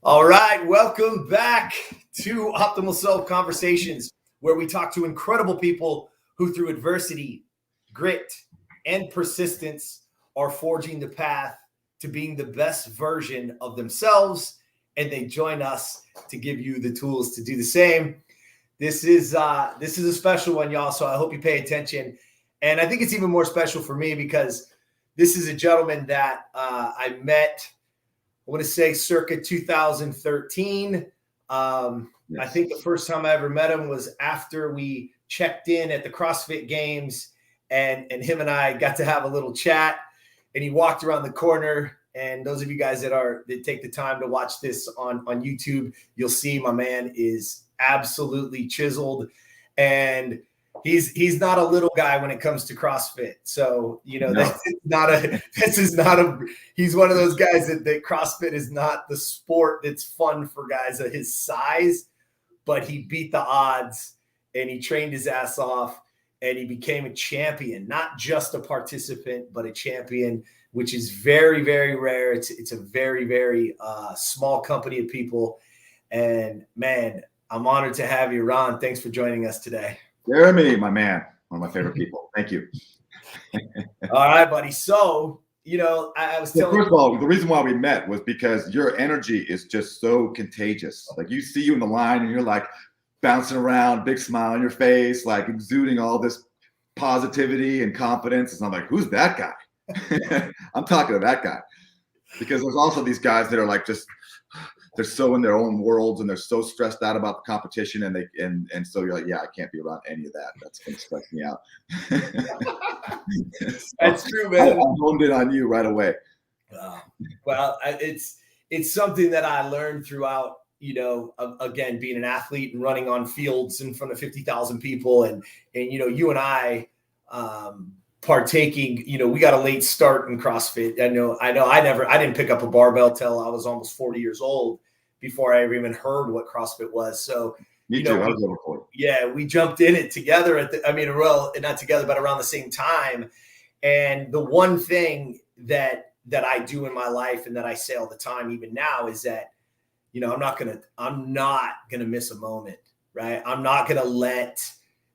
All right, welcome back to Optimal Self Conversations, where we talk to incredible people who, through adversity, grit, and persistence, are forging the path to being the best version of themselves, and they join us to give you the tools to do the same. This is a special one, y'all, so I hope you pay attention. And I think it's even more special for me because this is a gentleman that I met, I want to say circa 2013. Yes. I think the first time I ever met him was after we checked in at the CrossFit Games, and him and I got to have a little chat, and he walked around the corner. And those of you guys that take the time to watch this on YouTube, you'll see my man is absolutely chiseled, and he's not a little guy when it comes to CrossFit. So, you know, no. He's one of those guys that CrossFit is not the sport that's fun for guys of his size, but he beat the odds and he trained his ass off and he became a champion, not just a participant, but a champion, which is very, very rare. It's a very, very small company of people. And man, I'm honored to have you, Ron. Thanks for joining us today. Jeremy, my man, one of my favorite people. Thank you. All right, buddy. So, you know, I was telling first of all, the reason why we met was because your energy is just so contagious. Like, you see you in the line and you're like bouncing around, big smile on your face, like exuding all this positivity and confidence. And I'm like, who's that guy? I'm talking to that guy, because there's also these guys that are like, just, they're so in their own worlds and they're so stressed out about the competition, and so you're like, yeah, I can't be around any of that. That's going to stress me out. That's true, man. I honed in on you right away. Well, it's something that I learned throughout, you know, again, being an athlete and running on fields in front of 50,000 people, and you know, you and I partaking, you know, we got a late start in CrossFit. I didn't pick up a barbell till I was almost 40 years old before I ever even heard what CrossFit was. So, Me too. I was over 40. Yeah, we jumped in it together not together, but around the same time. And the one thing that I do in my life and that I say all the time, even now, is that, you know, I'm not gonna miss a moment, right? I'm not gonna let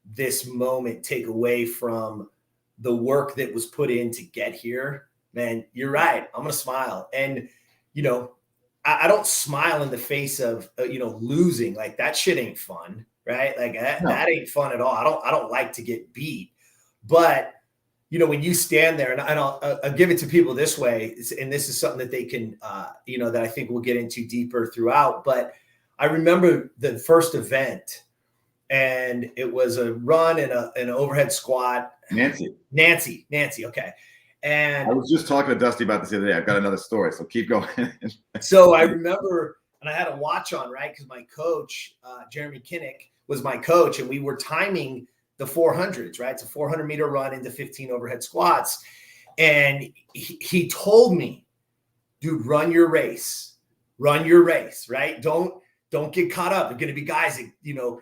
this moment take away from the work that was put in to get here. Man, you're right. I'm going to smile. And, you know, I don't smile in the face of, you know, losing. Like, that shit ain't fun, right? Like that ain't fun at all. I don't like to get beat. But, you know, when you stand there, and I'll give it to people this way, and this is something that they can, you know, that I think we'll get into deeper throughout. But I remember the first event, and it was a run and an overhead squat. Nancy. Okay. And I was just talking to Dusty about this the other day. I've got another story, so keep going. So I remember, and I had a watch on, right? Because my coach, Jeremy Kinnick, was my coach, and we were timing the 400s, right? It's a 400-meter run into 15 overhead squats. And he told me, dude, run your race, right? Don't get caught up. There're going to be guys that, you know.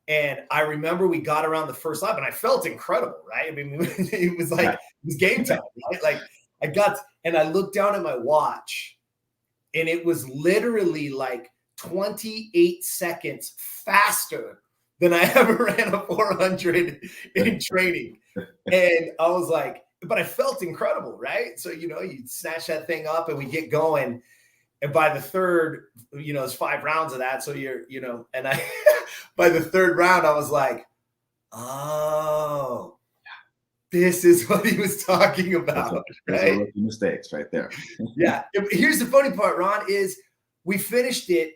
And I remember we got around the first lap and I felt incredible, right? I mean, it was like, it was game time, right? Like, I looked down at my watch, and it was literally like 28 seconds faster than I ever ran a 400 in training. And I was like, but I felt incredible, right? So, you know, you snatch that thing up and we get going. And by the third, you know, there's 5 rounds of that. So you're, you know, and by the third round, I was like, oh, this is what he was talking about. Right? Mistakes right there. Yeah. Here's the funny part, Ron, is we finished it,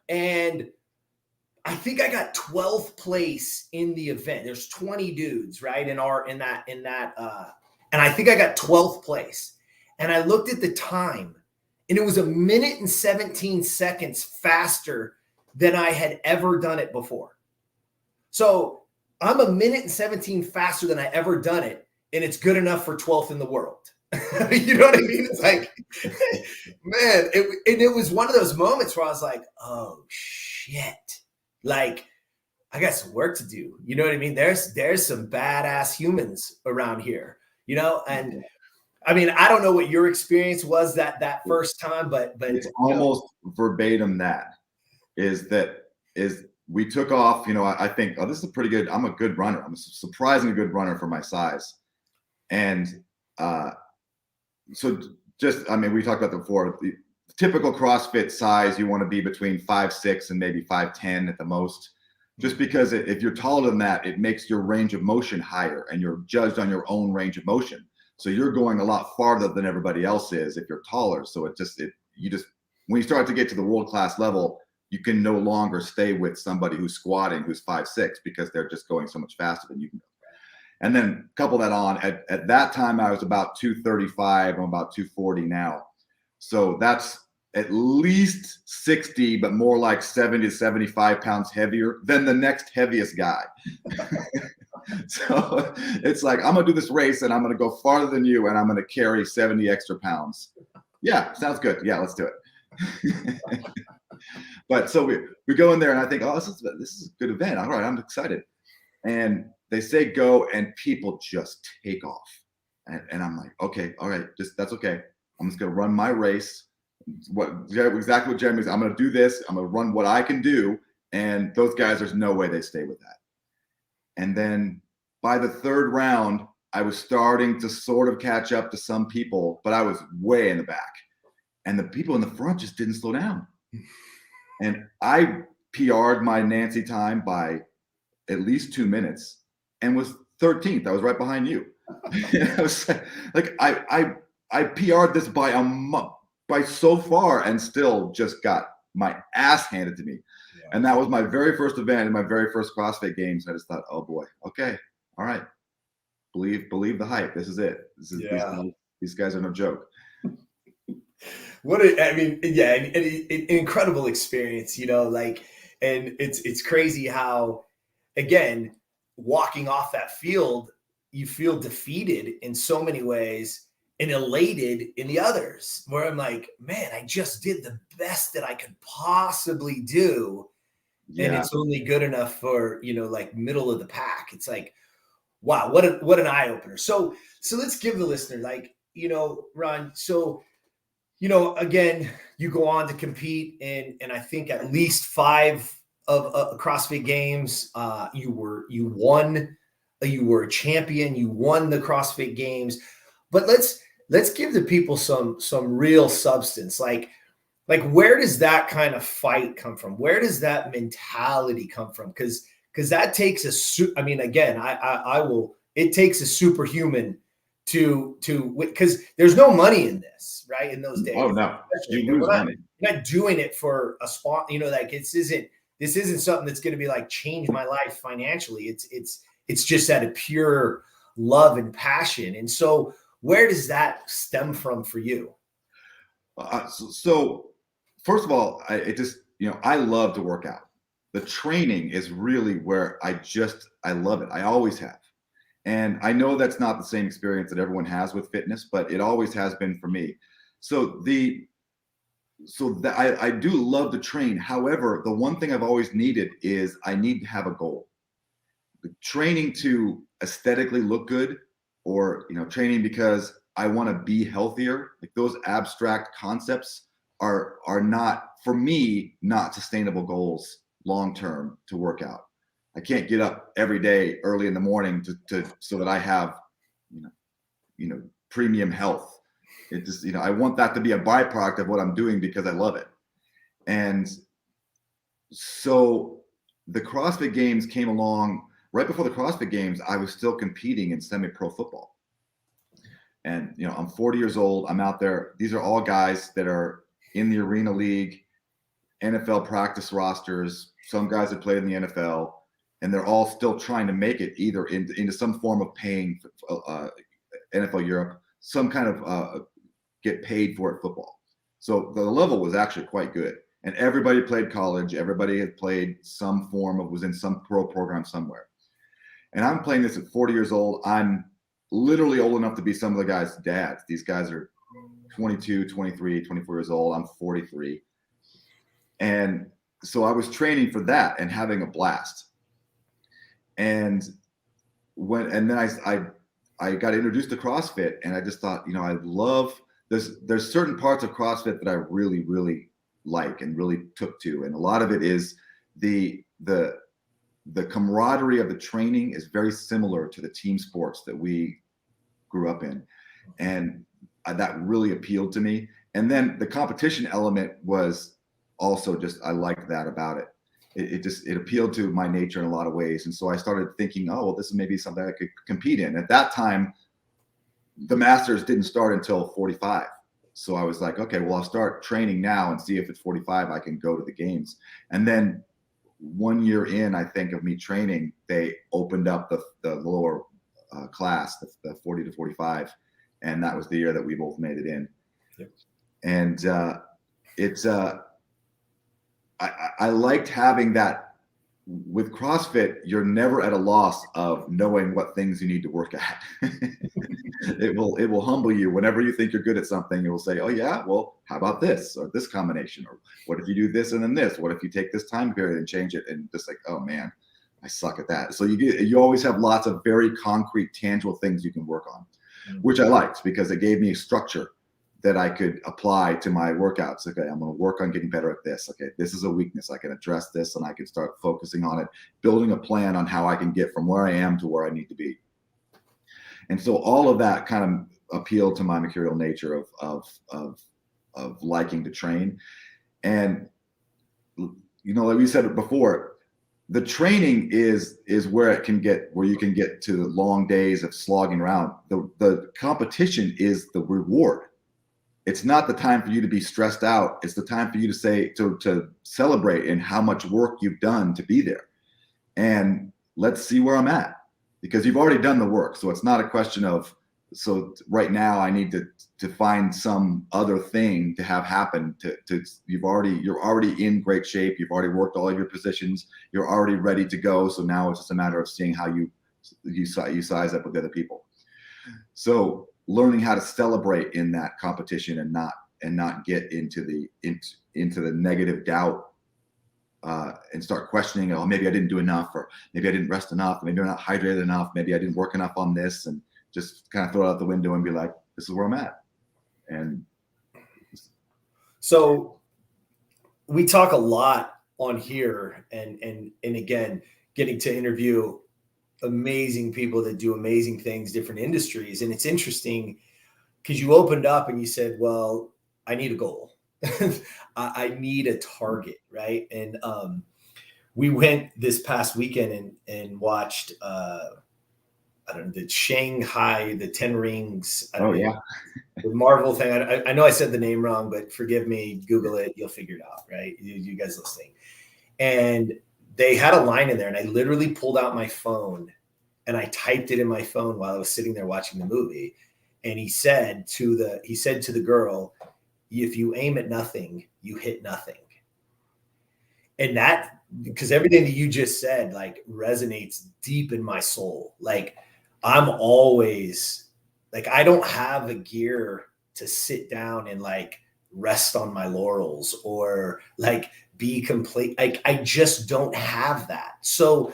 and I think I got 12th place in the event. There's 20 dudes, right? And I think I got 12th place. And I looked at the time, and it was 1 minute and 17 seconds faster than I had ever done it before. So I'm 1 minute and 17 faster than I ever done it, and it's good enough for 12th in the world. You know what I mean? It's like, man, it was one of those moments where I was like, oh shit, like, I got some work to do. You know what I mean? There's some badass humans around here, you know, and I mean, I don't know what your experience was that first time, but it's almost verbatim. We took off, I think, oh, this is pretty good. I'm a good runner. I'm a surprisingly good runner for my size. And so we talked about that before. The typical CrossFit size, you want to be between 5'6" and maybe 5'10" at the most. Just because if you're taller than that, it makes your range of motion higher, and you're judged on your own range of motion. So you're going a lot farther than everybody else is if you're taller. So when you start to get to the world-class level, you can no longer stay with somebody who's squatting, who's 5'6", because they're just going so much faster than you can go. And then couple that on, at that time, I was about 235. I'm about 240 now. So that's at least 60, but more like 70 to 75 pounds heavier than the next heaviest guy. So it's like, I'm going to do this race and I'm going to go farther than you, and I'm going to carry 70 extra pounds. Yeah, sounds good. Yeah, let's do it. But so we go in there and I think, oh, this is a good event. All right, I'm excited. And they say go, and people just take off. And I'm like, okay, all right, that's okay. I'm just going to run my race. Exactly what Jeremy's, I'm going to do this. I'm going to run what I can do. And those guys, there's no way they stay with that. And then by the third round, I was starting to sort of catch up to some people, but I was way in the back. And the people in the front just didn't slow down. And I PR'd my Nancy time by at least 2 minutes and was 13th. I was right behind you. I was like, I PR'd this by so far, and still just got my ass handed to me. Yeah. And that was my very first event in my very first CrossFit Games. I just thought, oh boy, okay, all right, believe the hype. This is it. These guys are no joke. An incredible experience, and it's crazy how, again, walking off that field, you feel defeated in so many ways and elated in the others, where I'm like, man, I just did the best that I could possibly do. Yeah. And it's only good enough for, middle of the pack. It's like, wow, what an eye opener. So let's give the listener, Ron, again, you go on to compete and I think at least 5 of CrossFit Games. You were a champion. You won the CrossFit Games. But let's give the people some real substance. Like where does that kind of fight come from? Where does that mentality come from? Because that takes it takes a superhuman to because there's no money in this, right? In those days. Oh no, you lose money. You're not doing it for a spot, this isn't something that's going to be like change my life financially. It's just out of pure love and passion. And so where does that stem from for you? So first of all, I love to work out. The training is really where I love it. I always have. And I know that's not the same experience that everyone has with fitness, but it always has been for me. I do love to train. However, the one thing I've always needed is I need to have a goal. The training to aesthetically look good, or training because I want to be healthier, like those abstract concepts are not, for me, not sustainable goals long term to work out. I can't get up every day early in the morning so that I have premium health. It just, I want that to be a byproduct of what I'm doing because I love it. And so the CrossFit Games came along. Right before the CrossFit Games, I was still competing in semi-pro football. And, I'm 40 years old. I'm out there. These are all guys that are in the Arena League, NFL practice rosters. Some guys that played in the NFL, and they're all still trying to make it either into some form of paying NFL Europe, some kind of get paid for it football. So the level was actually quite good. And everybody played college. Everybody had played some form of, was in some pro program somewhere. And I'm playing this at 40 years old. I'm literally old enough to be some of the guys' dads. These guys are 22, 23, 24 years old. I'm 43. And so I was training for that and having a blast. And then I got introduced to CrossFit, and I just thought, I love there's certain parts of CrossFit that I really, really like and really took to. And a lot of it is the camaraderie of the training is very similar to the team sports that we grew up in. And that really appealed to me. And then the competition element was also just, I liked that about it. It appealed to my nature in a lot of ways. And so I started thinking, oh, well, this is maybe something I could compete in. At that time, the Masters didn't start until 45. So I was like, okay, well, I'll start training now and see if at 45 I can go to the games. And then 1 year in, I think, of me training, they opened up the lower class, the 40 to 45. And that was the year that we both made it in. Yep. And I liked having that. With CrossFit, you're never at a loss of knowing what things you need to work at. It will humble you whenever you think you're good at something. It will say, oh yeah, well, how about this or this combination, or what if you do this and then this? What if you take this time period and change it? And just like, oh man, I suck at that. So you always have lots of very concrete, tangible things you can work on, which I liked because it gave me a structure that I could apply to my workouts. Okay, I'm going to work on getting better at this. Okay, this is a weakness. I can address this, and I can start focusing on it, building a plan on how I can get from where I am to where I need to be. And so all of that kind of appealed to my mercurial nature of liking to train. And like we said before, the training is where you can get to the long days of slogging around. The competition is the reward. It's not the time for you to be stressed out. It's the time for you to celebrate in how much work you've done to be there. And let's see where I'm at, because you've already done the work. So it's not a question of, so right now I need to find some other thing to have happen you're already in great shape. You've already worked all of your positions. You're already ready to go. So now it's just a matter of seeing how you size up with other people. So learning how to celebrate in that competition and not get into the negative doubt and start questioning, oh, maybe I didn't do enough, or maybe I didn't rest enough, maybe I'm not hydrated enough, maybe I didn't work enough on this, and just kind of throw it out the window and be like, this is where I'm at. And so we talk a lot on here, and again, getting to interview amazing people that do amazing things, different industries. And it's interesting because you opened up and you said, well, I need a goal. I need a target. Right. And we went this past weekend and watched, the Shanghai, the 10 Rings. Yeah. The Marvel thing. I know I said the name wrong, but forgive me, Google it. You'll figure it out. Right. You guys listening. And they had a line in there, and I literally pulled out my phone and I typed it in my phone while I was sitting there watching the movie. And he said to the girl, if you aim at nothing, you hit nothing. And that, because everything that you just said, like, resonates deep in my soul. Like, I'm always like, I don't have a gear to sit down and like rest on my laurels or like be complete. Like, I just don't have that. So,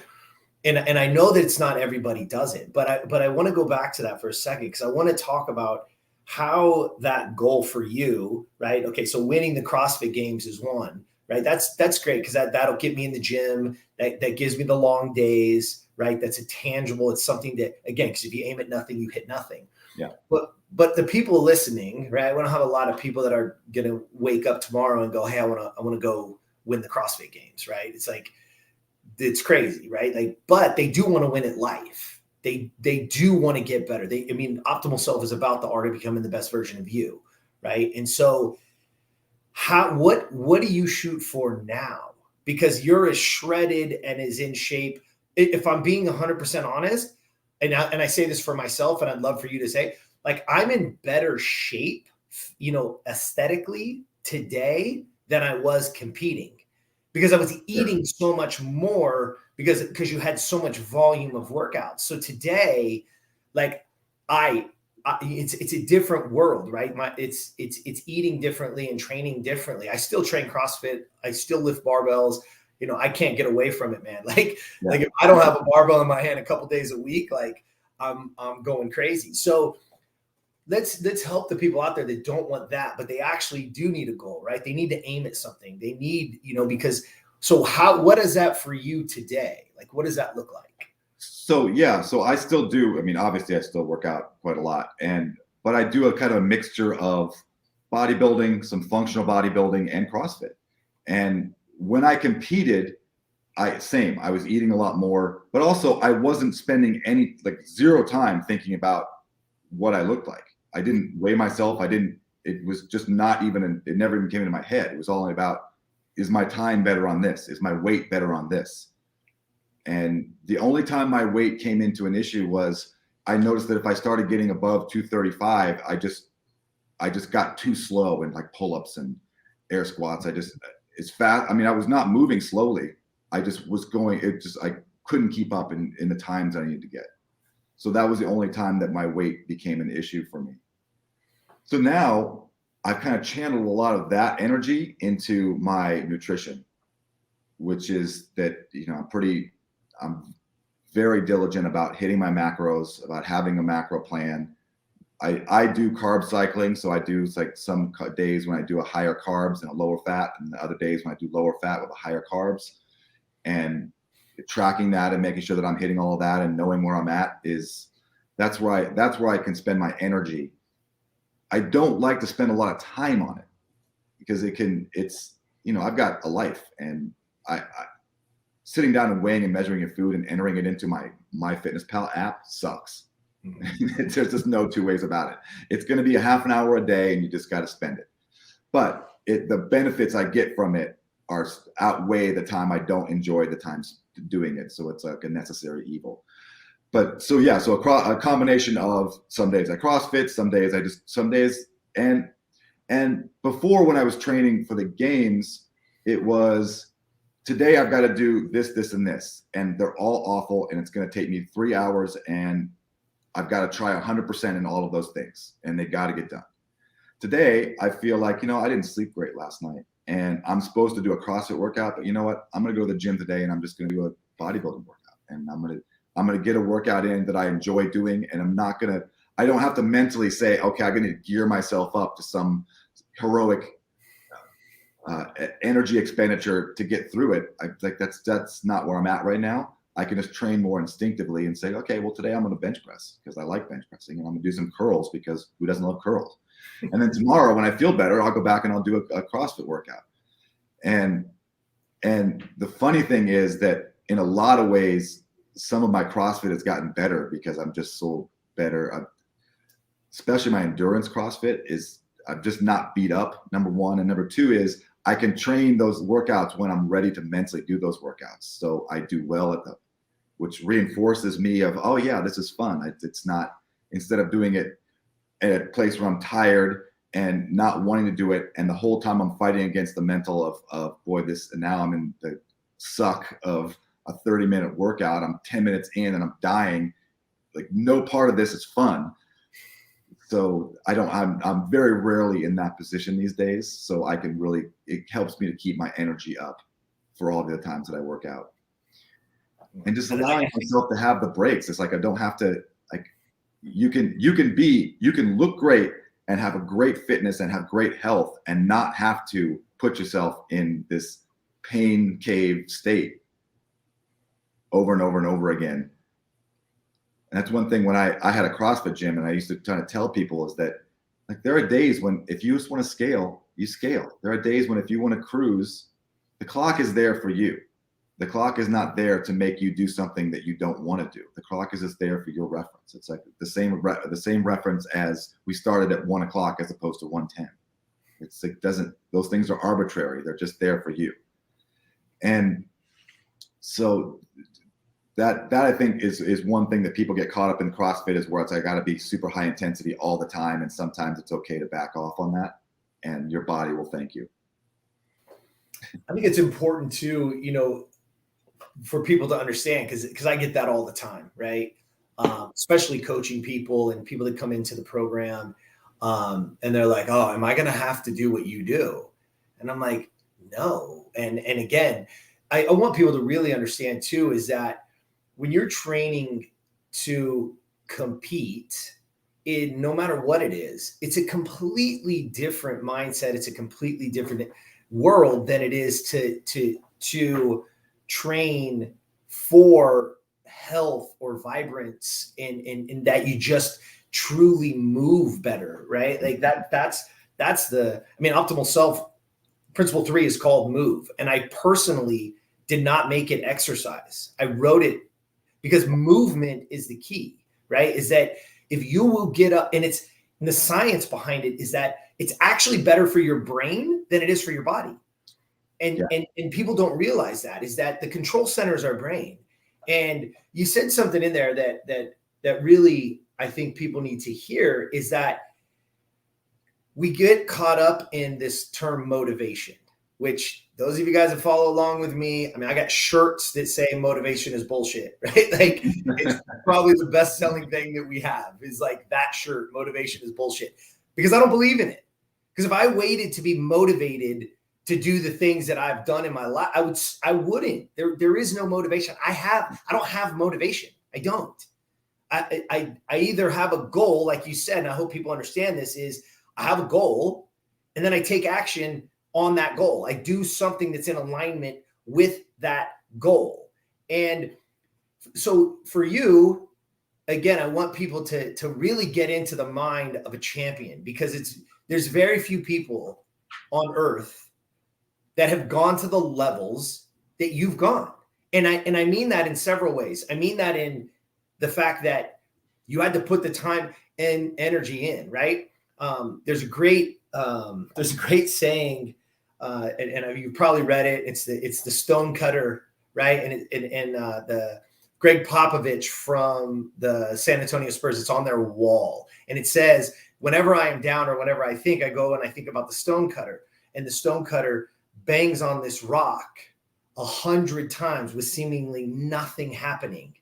and I know that it's not everybody does it, but I want to go back to that for a second, because I want to talk about how that goal for you, right? Okay, so winning the CrossFit Games is one, right? That's great, because that'll get me in the gym. That gives me the long days, right? That's a tangible. It's something that, again, because if you aim at nothing, you hit nothing. Yeah. But the people listening, right? We don't have a lot of people that are going to wake up tomorrow and go, hey, I want to go win the CrossFit Games, right? It's like, it's crazy, right? Like, but they do want to win at life. They do want to get better. Optimal self is about the art of becoming the best version of you, right? And so, what do you shoot for now? Because you're as shredded and as in shape. If I'm being 100% honest, and I say this for myself, and I'd love for you to say, like, I'm in better shape, aesthetically today than I was competing, because I was eating so much more because you had so much volume of workouts. So today, like, it's a different world, right? It's eating differently and training differently. I still train CrossFit. I still lift barbells. I can't get away from it, man. Like if I don't have a barbell in my hand a couple days a week, like, I'm going crazy. So let's help the people out there that don't want that, but they actually do need a goal, right? They need to aim at something. They need, because what is that for you today? Like, what does that look like? So I still do. I mean, obviously I still work out quite a lot, but I do a kind of a mixture of bodybuilding, some functional bodybuilding, and CrossFit. And when I competed, I was eating a lot more, but also I wasn't spending zero time thinking about what I looked like. I didn't weigh myself. It was just not even, it never even came into my head. It was all about, is my time better on this? Is my weight better on this? And the only time my weight came into an issue was I noticed that if I started getting above 235, I just got too slow in like pull-ups and air squats. It's fast. I mean, I was not moving slowly. I just was going, I couldn't keep up in the times I needed to get. So that was the only time that my weight became an issue for me. So now I've kind of channeled a lot of that energy into my nutrition, which is that, I'm very diligent about hitting my macros, about having a macro plan. I do carb cycling. So I do like some days when I do a higher carbs and a lower fat, and the other days when I do lower fat with a higher carbs, and tracking that and making sure that I'm hitting all of that and knowing where I'm at that's where I can spend my energy. I don't like to spend a lot of time on it because I've got a life, and I sitting down and weighing and measuring your food and entering it into my MyFitnessPal app sucks. There's just no two ways about it. It's going to be a half an hour a day, and you just got to spend it. But the benefits I get from it outweigh the time I don't enjoy the times doing it. So it's like a necessary evil. But so a combination of some days I CrossFit, some days, and before, when I was training for the games, it was, today I've got to do this, and this, and they're all awful, and it's going to take me 3 hours, and I've got to try 100% in all of those things, and they got to get done. Today, I feel like, I didn't sleep great last night, and I'm supposed to do a CrossFit workout, but you know what? I'm going to go to the gym today, and I'm just going to do a bodybuilding workout, and I'm going to get a workout in that I enjoy doing, and I don't have to mentally say, okay, I'm going to gear myself up to some heroic energy expenditure to get through it. That's not where I'm at right now. I can just train more instinctively and say, okay, well, today I'm going to bench press because I like bench pressing, and I'm going to do some curls because who doesn't love curls? And then tomorrow, when I feel better, I'll go back and I'll do a CrossFit workout. And the funny thing is that in a lot of ways, some of my CrossFit has gotten better because I'm just so better. Especially my endurance CrossFit I'm just not beat up, number one. And number two is I can train those workouts when I'm ready to mentally do those workouts. So I do well at them, which reinforces me of, oh yeah, this is fun. It's not, instead of doing it at a place where I'm tired and not wanting to do it, and the whole time I'm fighting against the mental of boy, and now I'm in the suck of a 30-minute workout. I'm 10 minutes in and I'm dying. Like, no part of this is fun. So I'm very rarely in that position these days. So it helps me to keep my energy up for all the times that I work out. And just allowing myself to have the breaks. It's like, I don't have to, like, you can look great and have a great fitness and have great health and not have to put yourself in this pain cave state over and over and over again. And that's one thing when I had a CrossFit gym, and I used to try to tell people, is that, like, there are days when if you just want to scale, you scale. There are days when if you want to cruise, the clock is there for you. The clock is not there to make you do something that you don't want to do. The clock is just there for your reference. It's like the same reference as we started at 1 o'clock as opposed to 1:10. It's like, those things are arbitrary. They're just there for you. And so that I think is one thing that people get caught up in CrossFit, is where it's like, I got to be super high intensity all the time. And sometimes it's okay to back off on that, and your body will thank you. I think it's important too, for people to understand, because I get that all the time, right? Especially coaching people and people that come into the program, and they're like, oh, am I going to have to do what you do? And I'm like, no. And again, I want people to really understand too, is that when you're training to compete in no matter what it is, it's a completely different mindset. It's a completely different world than it is to train for health or vibrance in that you just truly move better, right? Like that's optimal self principle 3 is called move. And I personally did not make it exercise. I wrote it because movement is the key, right? Is that if you will get up, and the science behind it is that it's actually better for your brain than it is for your body. And people don't realize that, is that the control center is our brain. And you said something in there that really, I think people need to hear, is that we get caught up in this term motivation, which those of you guys that follow along with me, I mean, I got shirts that say motivation is bullshit, right? Like it's probably the best selling thing that we have is like that shirt, motivation is bullshit, because I don't believe in it. Because if I waited to be motivated to do the things that I've done in my life, I wouldn't. There is no motivation. I don't have motivation. I don't. I either have a goal, like you said, and I hope people understand this, is I have a goal and then I take action on that goal. I do something that's in alignment with that goal. And so for you, again, I want people to really get into the mind of a champion, because there's very few people on earth that have gone to the levels that you've gone. And I mean that in several ways. I mean that in the fact that you had to put the time and energy in, right? There's a great saying, and you've probably read it. It's the stone cutter, right? And the Greg Popovich from the San Antonio Spurs, it's on their wall. And it says, whenever I am down or whenever I go and I think about the stone cutter, and the stone cutter bangs on this rock 100 times with seemingly nothing happening.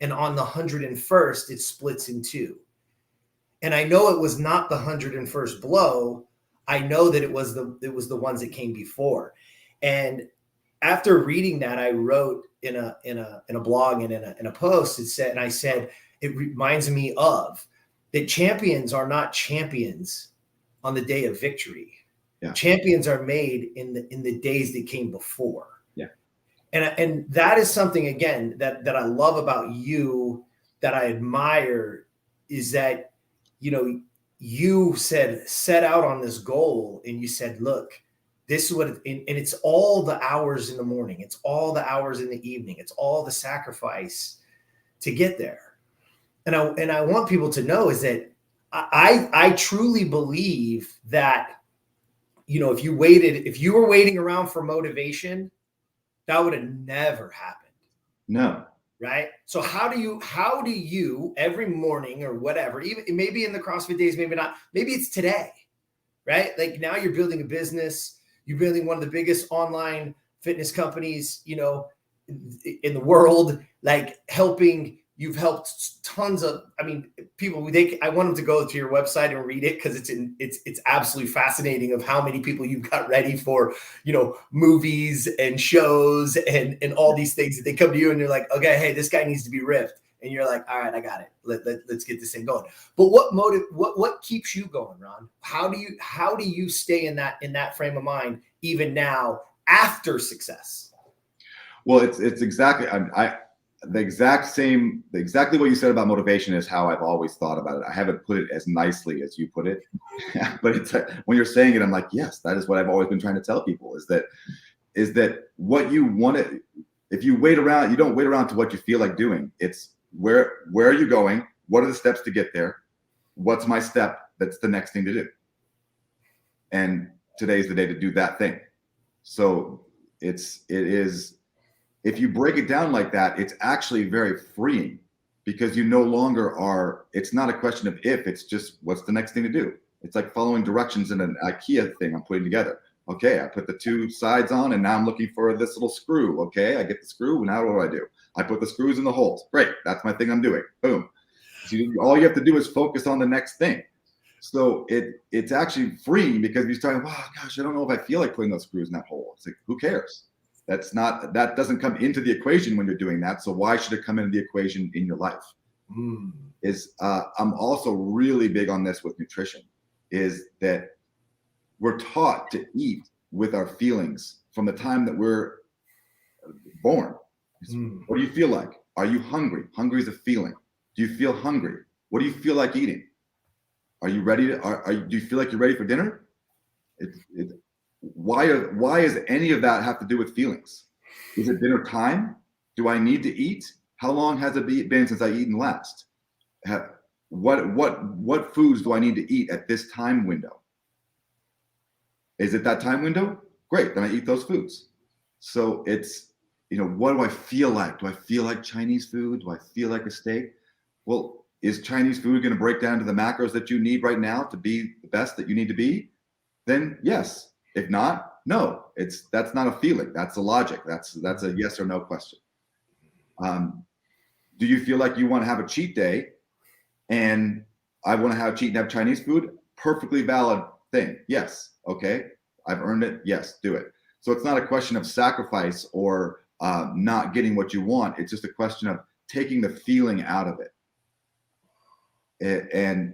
And on the 101st, it splits in two. And I know it was not the 101st blow. I know that it was the ones that came before. And after reading that, I wrote in a blog and in a post, I said, it reminds me of that champions are not champions on the day of victory. Yeah. Champions are made in the days that came before. Yeah. And that is something, again, that I love about you, that I admire, is that, you set out on this goal and you said, look, this is what, and it's all the hours in the morning. It's all the hours in the evening. It's all the sacrifice to get there. And I want people to know is that I truly believe that, if you were waiting around for motivation, that would have never happened. No. Right. So how do you every morning or whatever, even maybe in the CrossFit days, maybe not, maybe it's today, right? Like now you're building a business, you're building one of the biggest online fitness companies, in the world, like you've helped tons of, people, I want them to go to your website and read it, because it's absolutely fascinating of how many people you've got ready for, movies and shows and all these things that they come to you and they're like, okay, hey, this guy needs to be ripped. And you're like, all right, I got it. Let's get this thing going. But what keeps you going, Ron? How do you stay in that frame of mind, even now after success? Well, it's exactly, exactly what you said about motivation is how I've always thought about it. I haven't put it as nicely as you put it, but it's when you're saying it, I'm like, yes, that is what I've always been trying to tell people, is that what you want to, if you wait around, you don't wait around to what you feel like doing. It's where are you going? What are the steps to get there? What's my step? That's the next thing to do. And today's the day to do that thing. So it is, if you break it down like that, it's actually very freeing, because you no longer are, it's not a question of if, it's just what's the next thing to do. It's like following directions in an IKEA thing I'm putting together. Okay, I put the two sides on and now I'm looking for this little screw. Okay, I get the screw, now what do? I put the screws in the holes. Great, that's my thing I'm doing. Boom. So all you have to do is focus on the next thing. So it's actually freeing, because you're starting, wow, gosh, I don't know if I feel like putting those screws in that hole. It's like, who cares? That doesn't come into the equation when you're doing that. So why should it come into the equation in your life? is I'm also really big on this with nutrition, is that we're taught to eat with our feelings from the time that we're born. What do you feel like? Are you hungry? Hungry is a feeling. Do you feel hungry? What do you feel like eating? Are you ready to, do you feel like you're ready for dinner? Why does any of that have to do with feelings? Is it dinner time? Do I need to eat? How long has it been since I eaten last? What foods do I need to eat at this time window? Is it that time window? Great, then I eat those foods. So it's, what do I feel like? Do I feel like Chinese food? Do I feel like a steak? Well, is Chinese food going to break down to the macros that you need right now to be the best that you need to be? Then yes. If not, no. That's not a feeling. That's a logic. That's a yes or no question. Do you feel like you want to have a cheat day and I want to have a cheat and have Chinese food? Perfectly valid thing. Yes. Okay. I've earned it. Yes, do it. So it's not a question of sacrifice or not getting what you want. It's just a question of taking the feeling out of it. And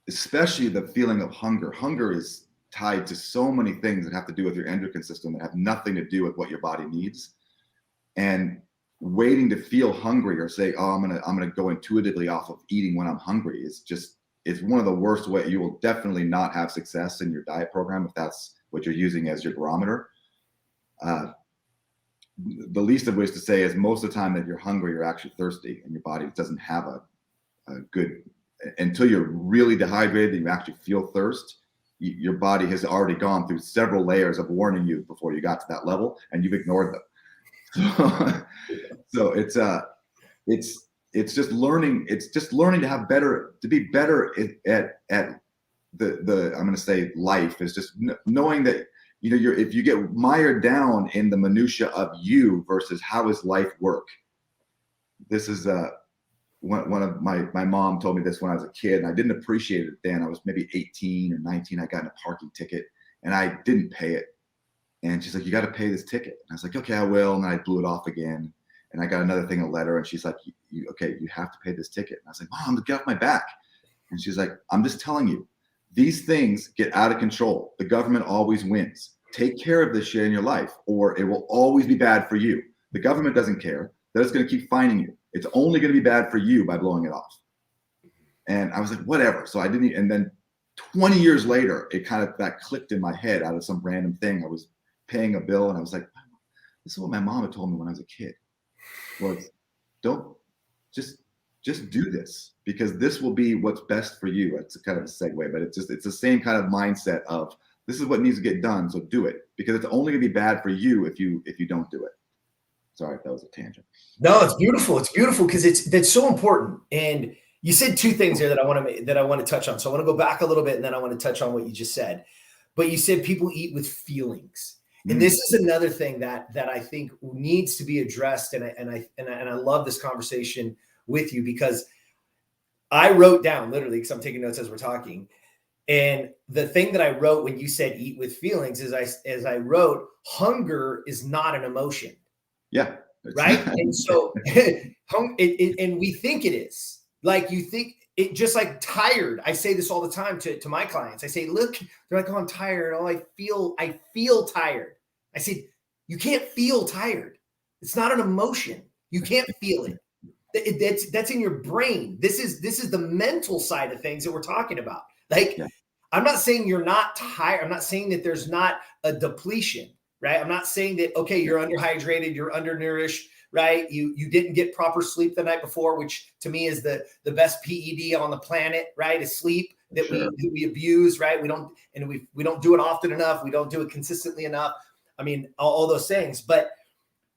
especially the feeling of hunger. Hunger is tied to so many things that have to do with your endocrine system that have nothing to do with what your body needs. And waiting to feel hungry or say, oh, I'm gonna go intuitively off of eating when I'm hungry it's one of the worst ways. You will definitely not have success in your diet program if that's what you're using as your barometer. The least of which to say is most of the time that you're hungry, you're actually thirsty, and your body doesn't have a good, until you're really dehydrated and you actually feel thirst. Your body has already gone through several layers of warning you before you got to that level, and you've ignored them. So it's just learning. It's just learning to be better at the I'm going to say life is just knowing that if you get mired down in the minutia of you versus how does life work. This is one of my mom told me this when I was a kid, and I didn't appreciate it then. I was maybe 18 or 19. I got in a parking ticket and I didn't pay it. And she's like, you got to pay this ticket. And I was like, okay, I will. And then I blew it off again. And I got another thing, a letter. And she's like, okay, you have to pay this ticket. And I was like, Mom, get off my back. And she's like, I'm just telling you, these things get out of control. The government always wins. Take care of this shit in your life, or it will always be bad for you. The government doesn't care. They're just going to keep fining you. It's only going to be bad for you by blowing it off. And I was like, whatever. So I didn't. And then 20 years later, that clicked in my head out of some random thing. I was paying a bill and I was like, this is what my mom had told me when I was a kid. Was don't just do this, because this will be what's best for you. It's a kind of a segue, but it's the same kind of mindset of this is what needs to get done. So do it, because it's only going to be bad for you if you don't do it. Sorry if that was a tangent. No, it's beautiful. It's beautiful because that's so important. And you said two things there that I want to touch on. So I want to go back a little bit and then I want to touch on what you just said. But you said people eat with feelings. And this is another thing that I think needs to be addressed. And I love this conversation with you, because I wrote down literally, because I'm taking notes as we're talking. And the thing that I wrote when you said eat with feelings is I wrote, hunger is not an emotion. Yeah. Right. And so and we think it is. Like, you think it, just like tired. I say this all the time to my clients. I say, look, they're like, oh, I'm tired. Oh, I feel tired. I said, you can't feel tired. It's not an emotion. You can't feel it. That's in your brain. This is the mental side of things that we're talking about. Like, yeah. I'm not saying you're not tired. I'm not saying that there's not a depletion, right? I'm not saying that, okay, you're underhydrated, you're undernourished, right? You didn't get proper sleep the night before, which to me is the best PED on the planet, right? Is sleep that we abuse, right? We don't do it often enough. We don't do it consistently enough. I mean, all those things. But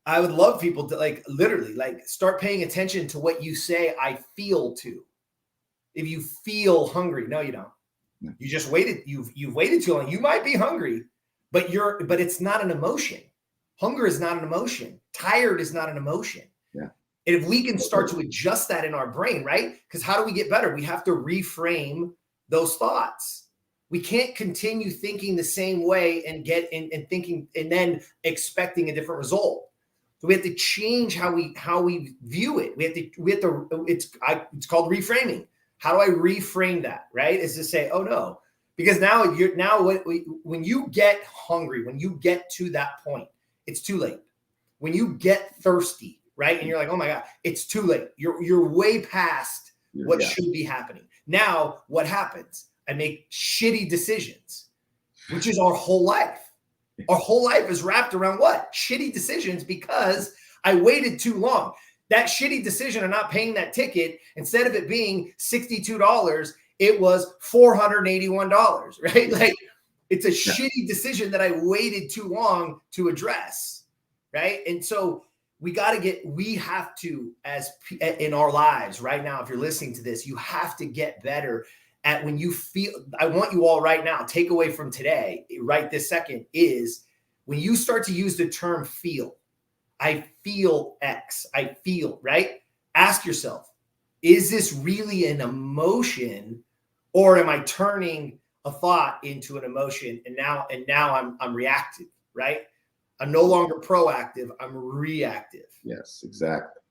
I would love people to literally start paying attention to what you say. I feel to. If you feel hungry, no, you don't. You just waited. You've waited too long. You might be hungry, but it's not an emotion. Hunger is not an emotion. Tired is not an emotion. Yeah. And if we can start to adjust that in our brain, right? Because how do we get better? We have to reframe those thoughts. We can't continue thinking the same way and thinking and then expecting a different result. So we have to change how we view it. It's called reframing. How do I reframe that? Right? Is to say, oh no, because when you get hungry, when you get to that point, it's too late. When you get thirsty, right, and you're like, oh my God, it's too late. You're way past what should be happening. Now, what happens? I make shitty decisions, which is our whole life. Our whole life is wrapped around what? Shitty decisions, because I waited too long. That shitty decision of not paying that ticket, instead of it being $62, it was $481, right? Like, it's a shitty decision that I waited too long to address, right? And so we have to, as in our lives right now, if you're listening to this, you have to get better at when you feel. I want you all right now, take away from today, right this second, is when you start to use the term feel. I feel X, I feel, right? Ask yourself, is this really an emotion, or am I turning a thought into an emotion? And now I'm reactive, right? I'm no longer proactive, I'm reactive. Yes, exactly.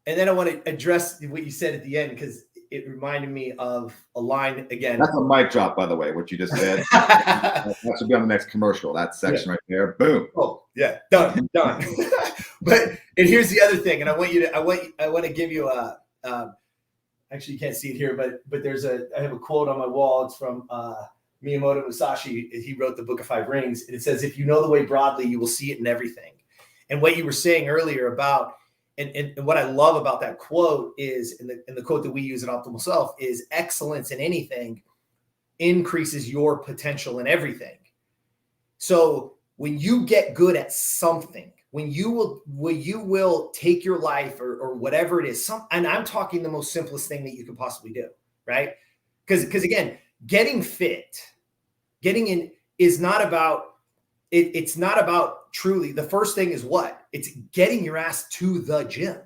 And then I want to address what you said at the end, because it reminded me of a line again. That's a mic drop, by the way, what you just said. That should be on the next commercial, that section right there. Boom. Oh, yeah, done. And here's the other thing, and I want to give you a actually you can't see it here, but I have a quote on my wall. It's from Miyamoto Musashi. He wrote the Book of Five Rings, and it says, if you know the way broadly, you will see it in everything. And what you were saying earlier about, and what I love about that quote is, and the quote that we use at Optimal Self is, excellence in anything increases your potential in everything. So when you get good at something, when you will take your life or whatever it is, and I'm talking the most simplest thing that you could possibly do, right? Because again, getting fit, getting in is not about, it's not about truly, the first thing is what? It's getting your ass to the gym.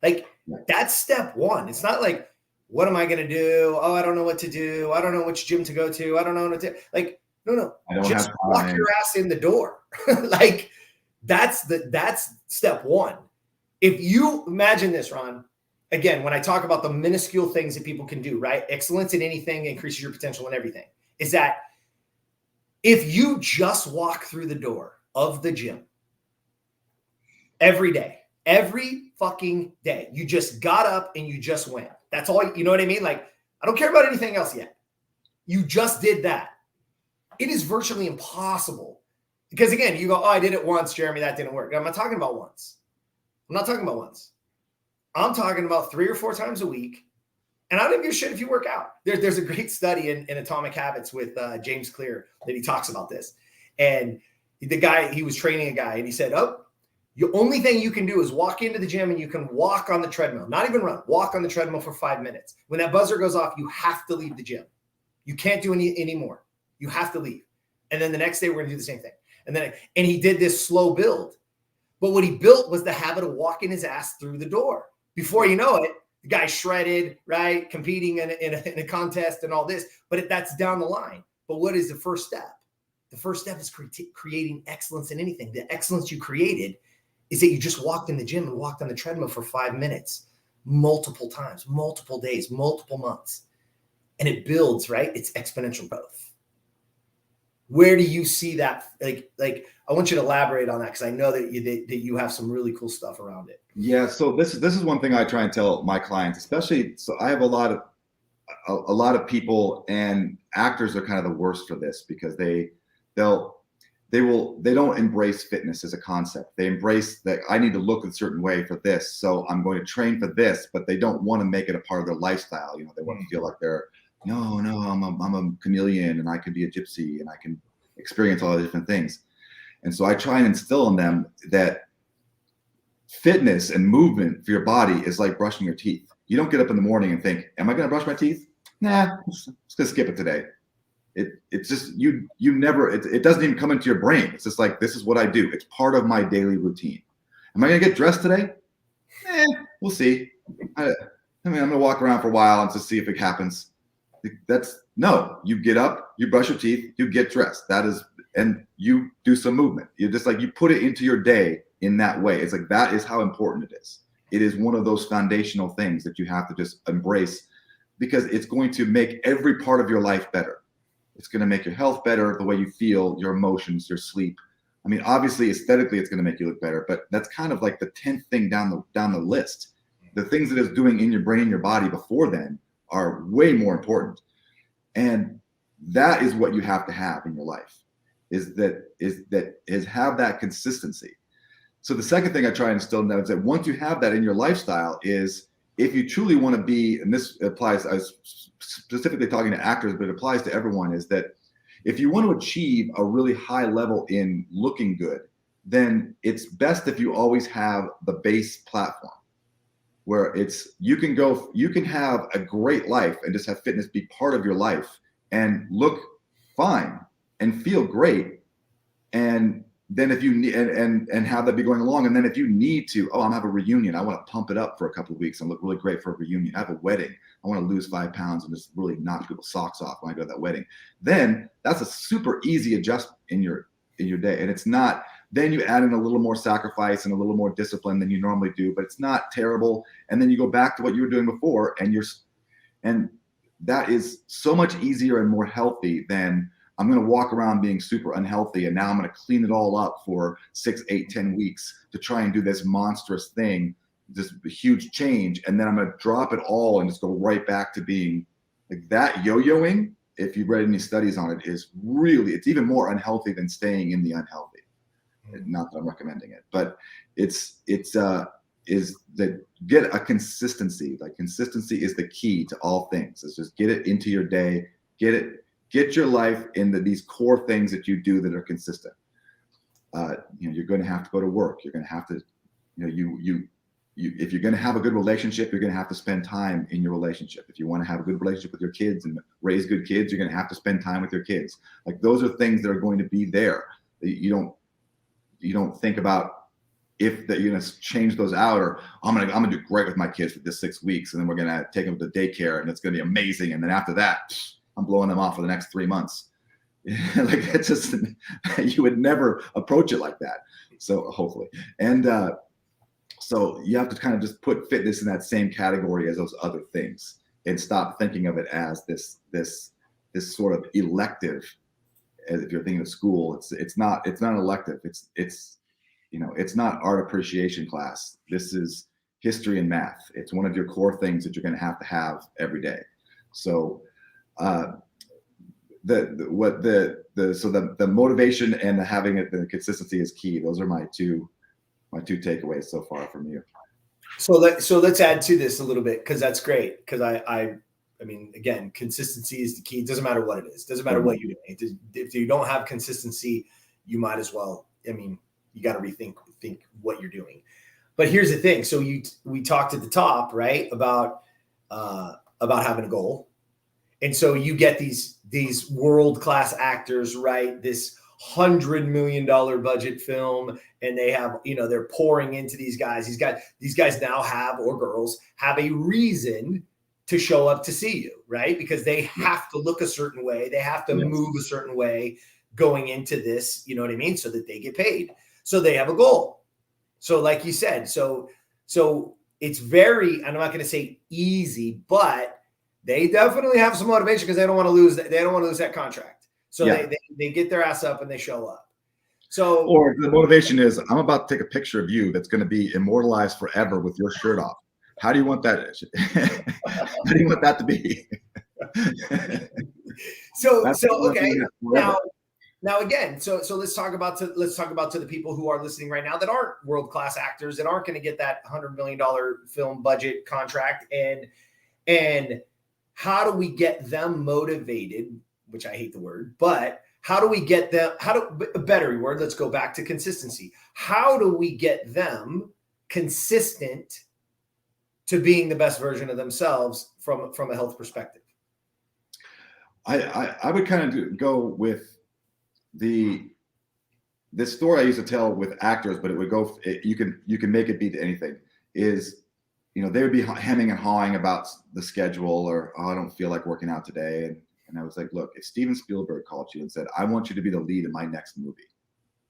Like, that's step one. It's not like, what am I going to do? Oh, I don't know what to do. I don't know which gym to go to. I don't know what to, like, no. Just walk your ass in the door. Like, that's step one. If you imagine this, Ron, again, when I talk about the minuscule things that people can do, right? Excellence in anything increases your potential in everything. Is that if you just walk through the door of the gym every day, every fucking day, you just got up and you just went. That's all, you know what I mean? Like, I don't care about anything else yet. You just did that. It is virtually impossible. Because again, you go, oh, I did it once, Jeremy, that didn't work. I'm not talking about once. I'm talking about 3 or 4 times a week. And I don't give a shit if you work out. There's a great study in Atomic Habits with James Clear that he talks about this. And the guy, he was training a guy, and he said, oh, the only thing you can do is walk into the gym and you can walk on the treadmill, not even run, walk on the treadmill for 5 minutes. When that buzzer goes off, you have to leave the gym. You can't do any more. You have to leave. And then the next day we're going to do the same thing. And he did this slow build. But what he built was the habit of walking his ass through the door. Before you know it, the guy's shredded, right? Competing in a contest and all this. But that's down the line. But what is the first step? The first step is creating excellence in anything. The excellence you created is that you just walked in the gym and walked on the treadmill for 5 minutes, multiple times, multiple days, multiple months. And it builds, right? It's exponential growth. Where do you see that? Like, I want you to elaborate on that, because I know that you have some really cool stuff around it. Yeah. So this is one thing I try and tell my clients, especially. So I have a lot of people, and actors are kind of the worst for this, because they don't embrace fitness as a concept. They embrace that I need to look a certain way for this, so I'm going to train for this, but they don't want to make it a part of their lifestyle. You know, they want to feel like they're, no, I'm a chameleon, and I can be a gypsy, and I can experience all the different things. And so I try and instill in them that fitness and movement for your body is like brushing your teeth. You don't get up in the morning and think, am I going to brush my teeth? Nah, I'm just going to skip it today. It's just, you never, it doesn't even come into your brain. It's just like, this is what I do. It's part of my daily routine. Am I going to get dressed today? We'll see. I mean, I'm going to walk around for a while and just see if it happens. No, you get up, you brush your teeth, you get dressed. That is, and you do some movement. You just like, you put it into your day in that way. It's like, that is how important it is. It is one of those foundational things that you have to just embrace, because it's going to make every part of your life better. It's going to make your health better, the way you feel, your emotions, your sleep. I mean, obviously, aesthetically, it's going to make you look better, but that's kind of like the 10th thing down the list. The things that it's doing in your brain and your body before then are way more important. And that is what you have to have in your life, is have that consistency. So the second thing I try and instill now is that once you have that in your lifestyle, is if you truly want to be, and this applies, I was specifically talking to actors, but it applies to everyone, is that if you want to achieve a really high level in looking good, then it's best if you always have the base platform where you can have a great life and just have fitness be part of your life and look fine and feel great. And then if you need, and have that be going along. And then if you need to, I'm have a reunion, I want to pump it up for a couple of weeks and look really great for a reunion. I have a wedding, I want to lose 5 pounds and just really knock people's socks off when I go to that wedding. Then that's a super easy adjustment in your day. And it's not, then you add in a little more sacrifice and a little more discipline than you normally do, but it's not terrible. And then you go back to what you were doing before, and that is so much easier and more healthy than, I'm going to walk around being super unhealthy and now I'm going to clean it all up for 6, 8, 10 weeks to try and do this monstrous thing, this huge change. And then I'm going to drop it all and just go right back to being like that. Yo-yoing, if you've read any studies on it, is really, it's even more unhealthy than staying in the unhealthy. Not that I'm recommending it, but is that get a consistency. Like, consistency is the key to all things. It's just get it into your day, get your life into these core things that you do that are consistent. You're going to have to go to work. You're going to have to, if you're going to have a good relationship, you're going to have to spend time in your relationship. If you want to have a good relationship with your kids and raise good kids, you're going to have to spend time with your kids. Like, those are things that are going to be there. You don't think about if that you're going to change those out, or I'm going to do great with my kids for this 6 weeks, and then we're going to take them to daycare and it's going to be amazing. And then after that, I'm blowing them off for the next 3 months. Like, that's just, you would never approach it like that. So hopefully. And so you have to kind of just put fitness in that same category as those other things and stop thinking of it as this sort of elective. As if you're thinking of school, it's not an elective. It's not art appreciation class. This is history and math. It's one of your core things that you're going to have every day. So the motivation and having it, the consistency is key. Those are my two takeaways so far from you. So let's add to this a little bit, because that's great. Because I mean, again, consistency is the key. It doesn't matter what it is. It doesn't matter what you're doing. If you don't have consistency, you might as well. I mean, you got to rethink what you're doing. But here's the thing. So we talked at the top, right, about having a goal. And so you get these world-class actors, right? This $100 million budget film, and they have, they're pouring into these guys. These guys now have, or girls, have a reason to show up to see you, right? Because they have to look a certain way. They have to move a certain way going into this, you know what I mean? So that they get paid. So they have a goal. So like you said, so it's very, I'm not going to say easy, but they definitely have some motivation because they don't want to lose that contract. So they get their ass up and they show up. So, or the motivation is, I'm about to take a picture of you that's going to be immortalized forever with your shirt off. How do you want that? How do you want that to be? So okay. Now again, so let's talk about to the people who are listening right now that aren't world-class actors, that aren't going to get that $100 million film budget contract, and how do we get them motivated? Which I hate the word, but how do we get them? A better word? Let's go back to consistency. How do we get them consistent to being the best version of themselves from a health perspective? I would kind of go with this story I used to tell with actors, but it would go, you can make it be to anything, is, they would be hemming and hawing about the schedule, or, I don't feel like working out today. And And I was like, look, if Steven Spielberg called you and said, I want you to be the lead in my next movie,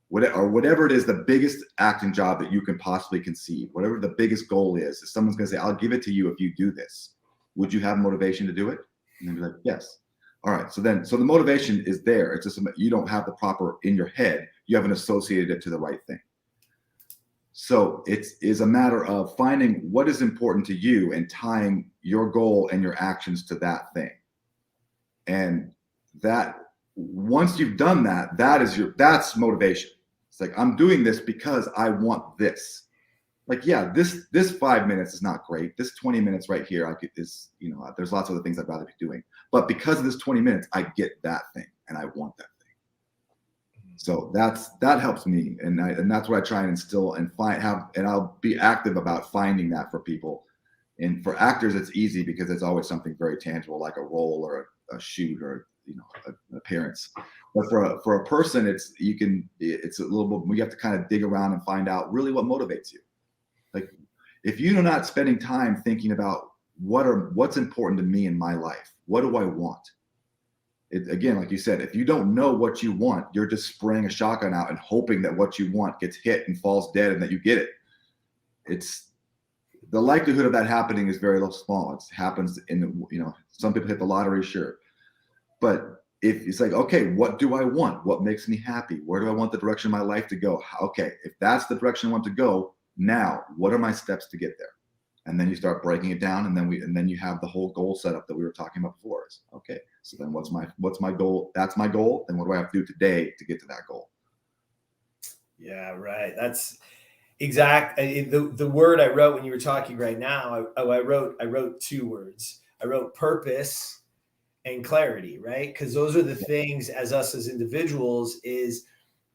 whatever it is, the biggest acting job that you can possibly conceive, whatever the biggest goal is, if someone's going to say, I'll give it to you if you do this, would you have motivation to do it? And they'd be like, yes. All right. So the motivation is there. It's just you don't have the proper in your head. You haven't associated it to the right thing. So it is a matter of finding what is important to you and tying your goal and your actions to that thing. And that once you've done that, that's motivation. It's like, I'm doing this because I want this. Like, yeah, this 5 minutes is not great. This 20 minutes right here, there's lots of other things I'd rather be doing. But because of this 20 minutes, I get that thing and I want that thing. So that helps me. And that's what I try and instill and and I'll be active about finding that for people. And for actors, it's easy because it's always something very tangible, like a role or a shoot or an appearance. But for a person, it's a little bit, we have to kind of dig around and find out really what motivates you. Like, if you're not spending time thinking about what's important to me in my life, what do I want? Again, like you said, if you don't know what you want, you're just spraying a shotgun out and hoping that what you want gets hit and falls dead and that you get it. It's the likelihood of that happening is very small. It happens some people hit the lottery, sure. But if it's like, okay, what do I want? What makes me happy? Where do I want the direction of my life to go? Okay, if that's the direction I want to go, now what are my steps to get there? And then you start breaking it down, and then you have the whole goal set up that we were talking about before. Is okay, so then what's my goal? That's my goal. Then what do I have to do today to get to that goal? Yeah, right. That's exact. The word I wrote when you were talking right now, I wrote two words. I wrote purpose and clarity, right? Because those are the things as us as individuals is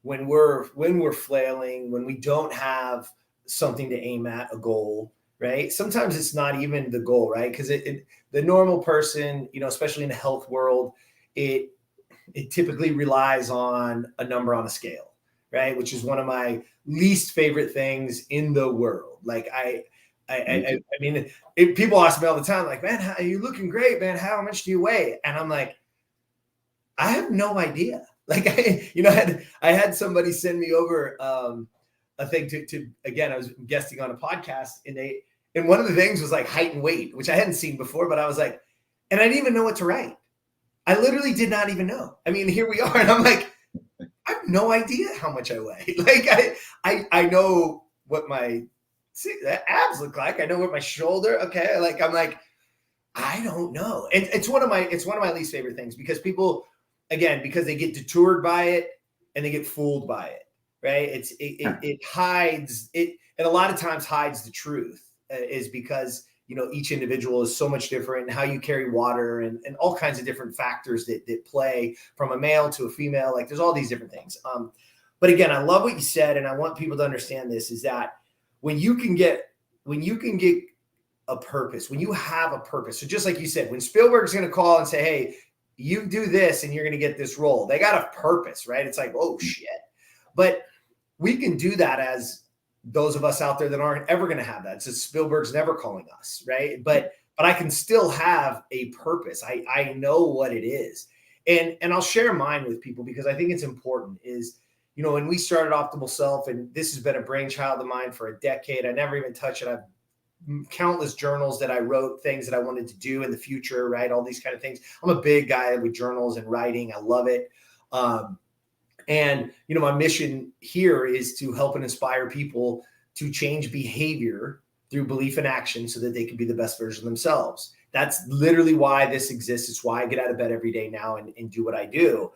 when we're flailing, when we don't have something to aim at, a goal, right? Sometimes it's not even the goal, right? Because the normal person, especially in the health world, it typically relies on a number on a scale, right? Which is one of my least favorite things in the world. Like I mean, people ask me all the time, like, man, are you looking great, man? How much do you weigh? And I'm like, I have no idea. Like, I had somebody send me over a thing to again, I was guesting on a podcast, and one of the things was like height and weight, which I hadn't seen before, but I was like, and I didn't even know what to write. I literally did not even know. I mean, here we are, and I'm like, I have no idea how much I weigh. Like, I know what my abs look like. I know what my shoulder. Okay, like I'm like, I don't know, and it's one of my least favorite things because people, again, because they get detoured by it and they get fooled by it, right? It hides it, and a lot of times hides the truth. Is because each individual is so much different, and how you carry water and all kinds of different factors that play from a male to a female. Like there's all these different things. But again, I love what you said, and I want people to understand this is that when you can get a purpose, when you have a purpose. So just like you said, when Spielberg's going to call and say, hey, you do this and you're going to get this role, they got a purpose, right? It's like, oh shit. But we can do that as those of us out there that aren't ever going to have that. So Spielberg's never calling us, right? But I can still have a purpose. I know what it is. And I'll share mine with people because I think it's important is, when we started Optimal Self, and this has been a brainchild of mine for a decade, I never even touched it. I've countless journals that I wrote, things that I wanted to do in the future, right? All these kind of things. I'm a big guy with journals and writing. I love it. And, my mission here is to help and inspire people to change behavior through belief and action so that they can be the best version of themselves. That's literally why this exists. It's why I get out of bed every day now and do what I do.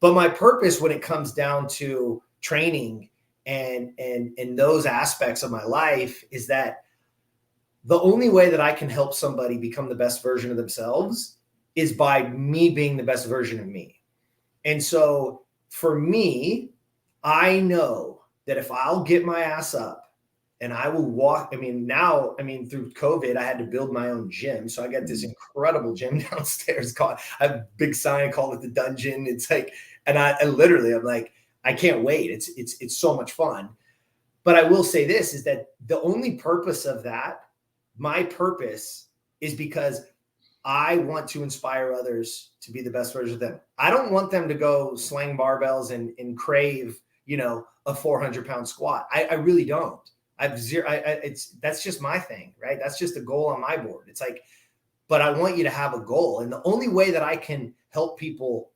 But my purpose when it comes down to training and those aspects of my life is that the only way that I can help somebody become the best version of themselves is by me being the best version of me. And so for me, I know that if I'll get my ass up and I will walk, through COVID, I had to build my own gym. So I got this incredible gym downstairs I have a big sign, I call it the dungeon. It's like, and I'm like, I can't wait. It's so much fun. But I will say this is that the only purpose of that, my purpose is because I want to inspire others to be the best version of them. I don't want them to go slang barbells and crave, a 400-pound squat. I really don't. I've zero. That's just my thing, right? That's just a goal on my board. It's like, but I want you to have a goal. And the only way that I can help people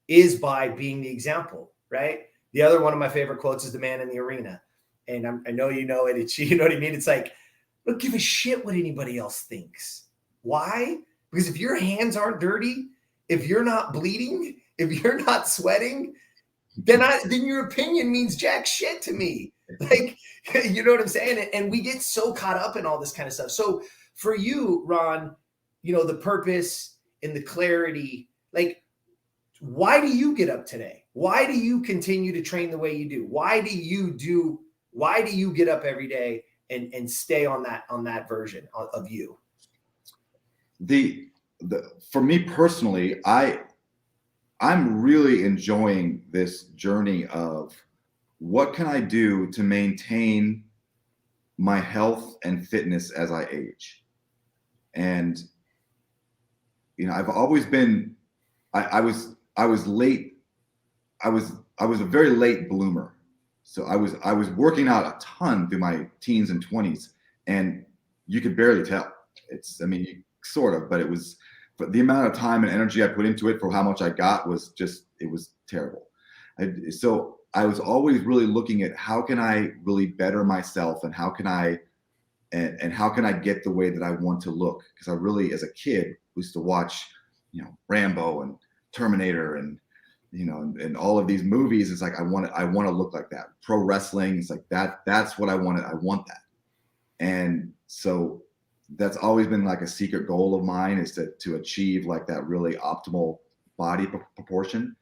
is by being the example, right? The other one of my favorite quotes is the man in the arena. And I know you know it. It's, you know what I mean? It's like, don't give a shit what anybody else thinks. Why? Because if your hands aren't dirty, if you're not bleeding, if you're not sweating, then your opinion means jack shit to me. Like, you know what I'm saying? And we get so caught up in all this kind of stuff. So for you, Ron, the purpose and the clarity, like, why do you get up today? Why do you continue to train the way you do? Why do you get up every day and stay on that version of you? For me personally, I'm really enjoying this journey of what can I do to maintain my health and fitness as I age. And I've always been I was late. I was a very late bloomer. So I was working out a ton through my teens and 20s, and you could barely tell. Sort of, but the amount of time and energy I put into it for how much I got it was terrible. So I was always really looking at how can I really better myself, and how can I get the way that I want to look? Because I really, as a kid, used to watch, Rambo and Terminator and all of these movies. It's like I want to look like that. Pro wrestling, it's like that's what I wanted. I want that. And so that's always been like a secret goal of mine, is to achieve like that really optimal body proportion.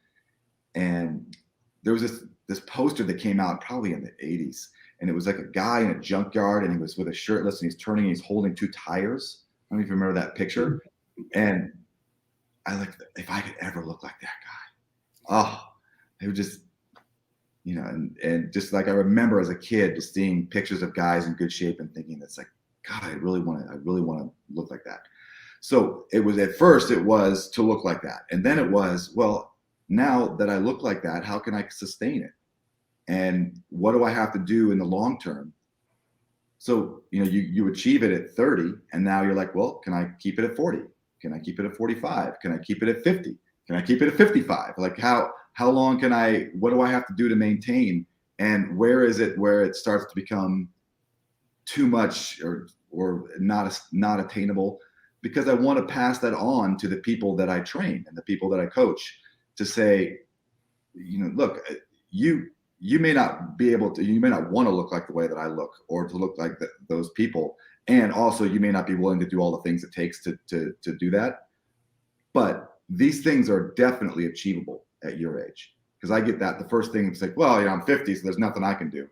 And there was this poster that came out probably in the 80s, and it was like a guy in a junkyard, and he was with a shirtless, and he's holding two tires. I don't know if you remember that picture. And I like, if I could ever look like that guy, it would just, and just like I remember as a kid just seeing pictures of guys in good shape and thinking, that's like, God, I really want to look like that. So at first it was to look like that. And then it was, well, now that I look like that, how can I sustain it? And what do I have to do in the long term? So, you achieve it at 30, and now you're like, well, can I keep it at 40? Can I keep it at 45? Can I keep it at 50? Can I keep it at 55? Like how long what do I have to do to maintain? And where is it where it starts to become too much or not attainable? Because I want to pass that on to the people that I train and the people that I coach, to say, look, you may not be able to, you may not want to look like the way that I look, or to look like those people. And also you may not be willing to do all the things it takes to do that. But these things are definitely achievable at your age. Because I get that. The first thing is like, well, I'm 50, so there's nothing I can do.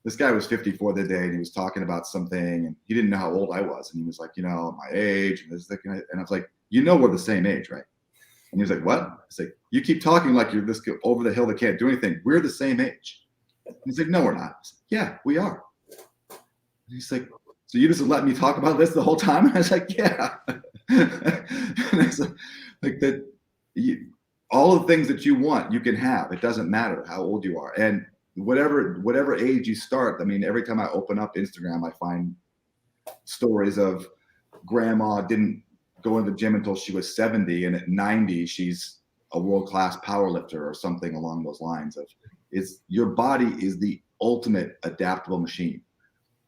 This guy was 54 the day, and he was talking about something, and he didn't know how old I was. And he was like, my age, and this, and I was like, we're the same age, right? And he was like, what? I was like, you keep talking like you're this over the hill that can't do anything. We're the same age. And he's like, no, we're not. I was like, yeah, we are. And he's like, so you just let me talk about this the whole time? And I was like, yeah. And I was like that. All the things that you want, you can have. It doesn't matter how old you are. And whatever age you start, every time I open up Instagram, I find stories of grandma didn't go into the gym until she was 70, and at 90 she's a world-class power lifter, or something along those lines. Of your body is the ultimate adaptable machine.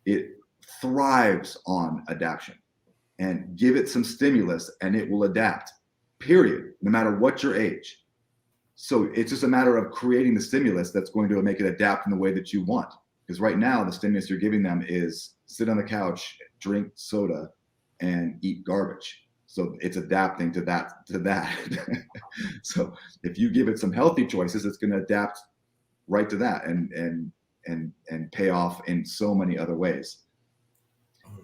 It thrives on adaptation, and give it some stimulus and it will adapt, period, no matter what your age. So it's just a matter of creating the stimulus that's going to make it adapt in the way that you want. Because right now the stimulus you're giving them is sit on the couch, drink soda, and eat garbage. So it's adapting to that. So if you give it some healthy choices, it's going to adapt right to that, and pay off in so many other ways.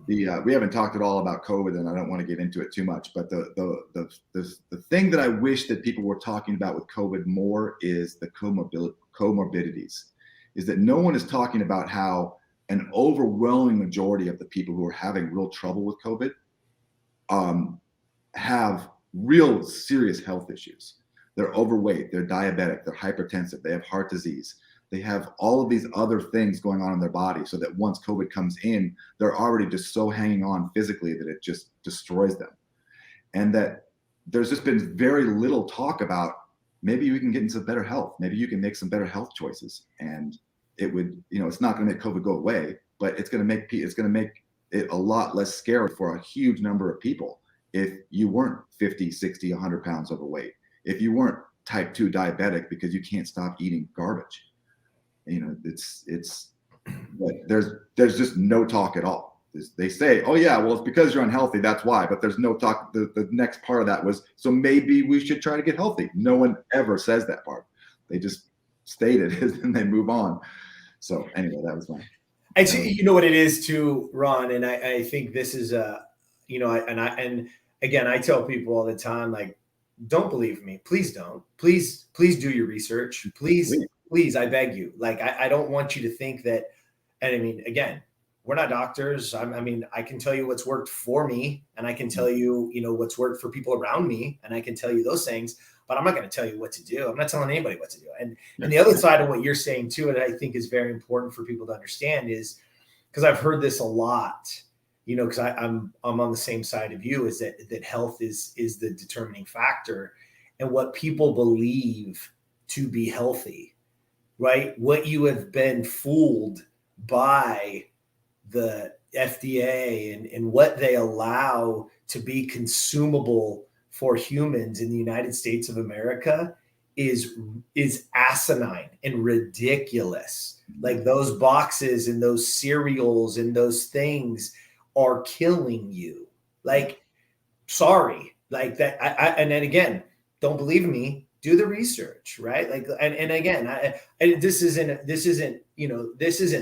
We haven't talked at all about COVID, and I don't want to get into it too much, but the thing that I wish that people were talking about with COVID more is the comorbidities. Is that no one is talking about how an overwhelming majority of the people who are having real trouble with COVID have real serious health issues. They're overweight, they're diabetic, they're hypertensive, they have heart disease. They have all of these other things going on in their body, so that once COVID comes in, they're already just so hanging on physically that it just destroys them. And that there's just been very little talk about, maybe you can get into better health. Maybe you can make some better health choices. And it would, it's not going to make COVID go away, but it's going to make it a lot less scary for a huge number of people if you weren't 50, 60, 100 pounds overweight. If you weren't type 2 diabetic because you can't stop eating garbage. But there's just no talk at all. They say, oh yeah, well, it's because you're unhealthy, that's why. But there's no talk. The next part of that was, so maybe we should try to get healthy. No one ever says that part. They just state it and they move on. So anyway, that was mine. And you know what it is too, Ron, and I think this is and again, I tell people all the time, like, don't believe me. Please don't. Please do your research. Please, I beg you. Like, I don't want you to think that, and I mean, again, we're not doctors. I mean, I can tell you what's worked for me, and I can tell you, what's worked for people around me, and I can tell you those things, but I'm not going to tell you what to do. I'm not telling anybody what to do. And the other side of what you're saying too, and I think is very important for people to understand, is because I've heard this a lot, because I'm on the same side of you, is that health is the determining factor, and what people believe to be healthy, right? What you have been fooled by the FDA and what they allow to be consumable for humans in the United States of America is asinine and ridiculous. Like, those boxes and those cereals and those things are killing you. Like, sorry, like that. And then again, don't believe me, do the research, right? Like, and again, this isn't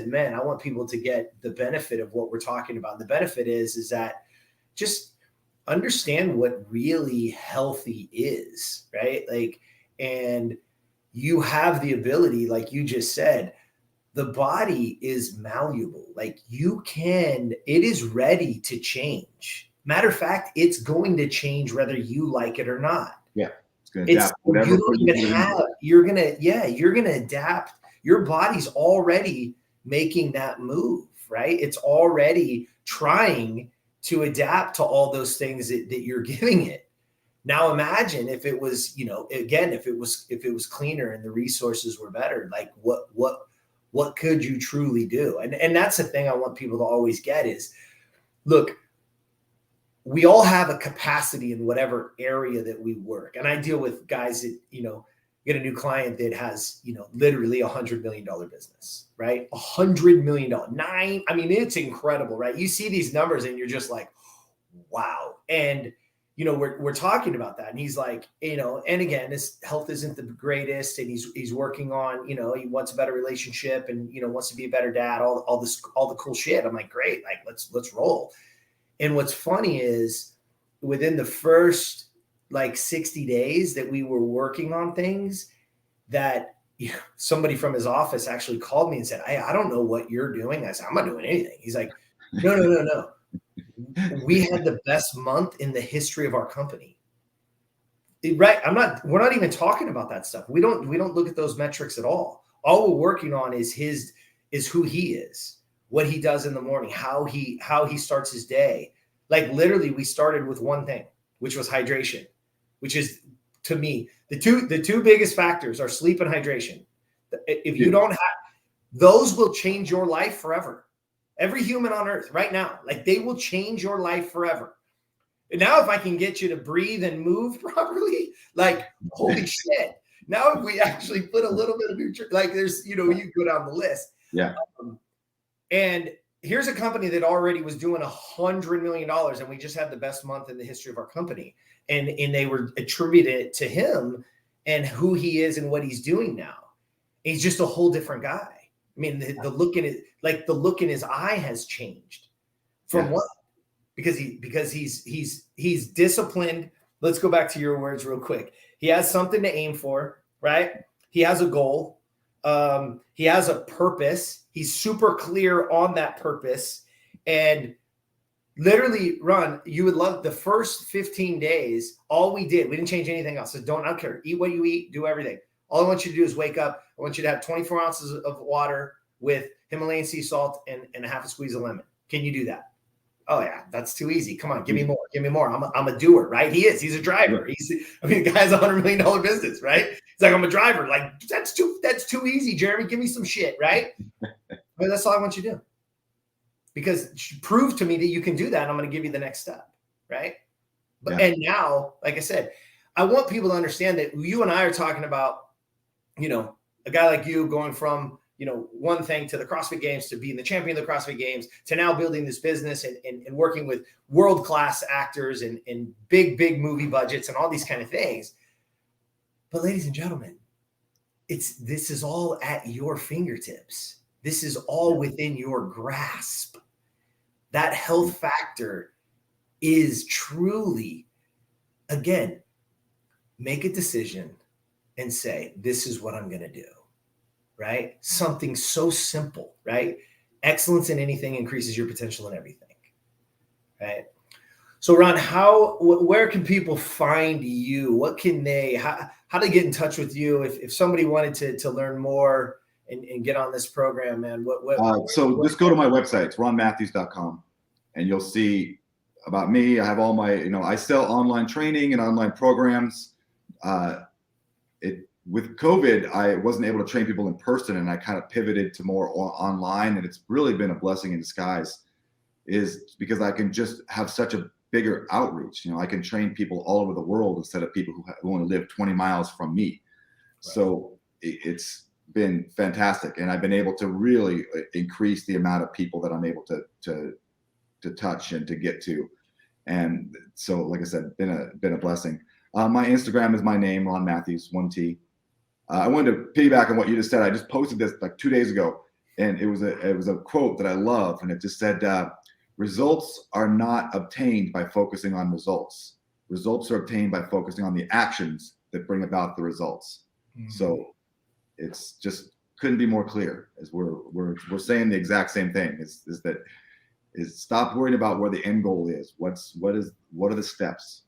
meant. I want people to get the benefit of what we're talking about. And the benefit is that just understand what really healthy is, right? Like, and you have the ability, like you just said, the body is malleable. Like, it is ready to change. Matter of fact, it's going to change whether you like it or not. Yeah. You're going to adapt. Your body's already making that move, right? It's already trying to adapt to all those things that you're giving it. Now imagine if it was, if it was cleaner and the resources were better, like what could you truly do? And that's the thing I want people to always get is, look, we all have a capacity in whatever area that we work. And I deal with guys that, get a new client that has, literally $100 million business, right? $100 million. It's incredible, right? You see these numbers and you're just like, wow. And, we're talking about that. And he's like, and again, his health isn't the greatest, and he's working on, he wants a better relationship and, wants to be a better dad, all the cool shit. I'm like, great. Like, let's roll. And what's funny is, within the first 60 days that we were working on things, that somebody from his office actually called me and said, I don't know what you're doing. I said, I'm not doing anything. He's like, no. We had the best month in the history of our company. Right. We're not even talking about that stuff. We don't look at those metrics at all. All we're working on is who he is, what he does in the morning, how he starts his day. Like, literally, we started with one thing, which was hydration, which is, to me, the two biggest factors are sleep and hydration. If you don't have those, will change your life forever. Every human on earth right now, like, they will change your life forever. And now if I can get you to breathe and move properly, like, holy shit. Now if we actually put a little bit of nutrition, like, there's, you go down the list. Yeah. And here's a company that already was doing $100 million, and we just had the best month in the history of our company. And they were attributed to him and who he is and what he's doing now. He's just a whole different guy. I mean, the look in his eye has changed from what? Because he's disciplined. Let's go back to your words real quick. He has something to aim for, right? He has a goal. He has a purpose. He's super clear on that purpose. And literally, Ron, you would love the first 15 days. All we didn't change anything else. So I don't care. Eat what you eat, do everything. All I want you to do is wake up. I want you to have 24 ounces of water with Himalayan sea salt and a half a squeeze of lemon. Can you do that? Oh yeah, that's too easy. Come on, give me more. Give me more. I'm a doer, right? He's a driver. The guy has $100 million business, right? He's like, I'm a driver. Like, that's too easy, Jeremy. Give me some shit, right? But that's all I want you to do. Because prove to me that you can do that, and I'm going to give you the next step, right? But and now, like I said, I want people to understand that you and I are talking about, a guy like you going from, one thing to the CrossFit Games, to being the champion of the CrossFit Games, to now building this business and working with world-class actors and big movie budgets and all these kind of things. But ladies and gentlemen, this is all at your fingertips. This is all within your grasp. That health factor is truly, again, make a decision and say, this is what I'm going to do. Right? Something so simple, right? Excellence in anything increases your potential in everything, right? So Ron, where can people find you? What can how do they get in touch with you? If somebody wanted to learn more and get on this program, man, so just go to my website, it's ronmatthews.com, and you'll see about me. I have all my, I sell online training and online programs. With COVID, I wasn't able to train people in person, and I kind of pivoted to more online, and it's really been a blessing in disguise, is because I can just have such a bigger outreach. I can train people all over the world instead of people who only live 20 miles from me. Right. So it's been fantastic, and I've been able to really increase the amount of people that I'm able to touch and to get to. And so, like I said, been a blessing. My Instagram is my name, Ron Matthews, 1T. I wanted to piggyback on what you just said. I just posted this like 2 days ago, and it was a quote that I love, and it just said, "Results are not obtained by focusing on results. Results are obtained by focusing on the actions that bring about the results." Mm-hmm. So it's just couldn't be more clear. As we're saying the exact same thing. Is stop worrying about where the end goal is. What are the steps?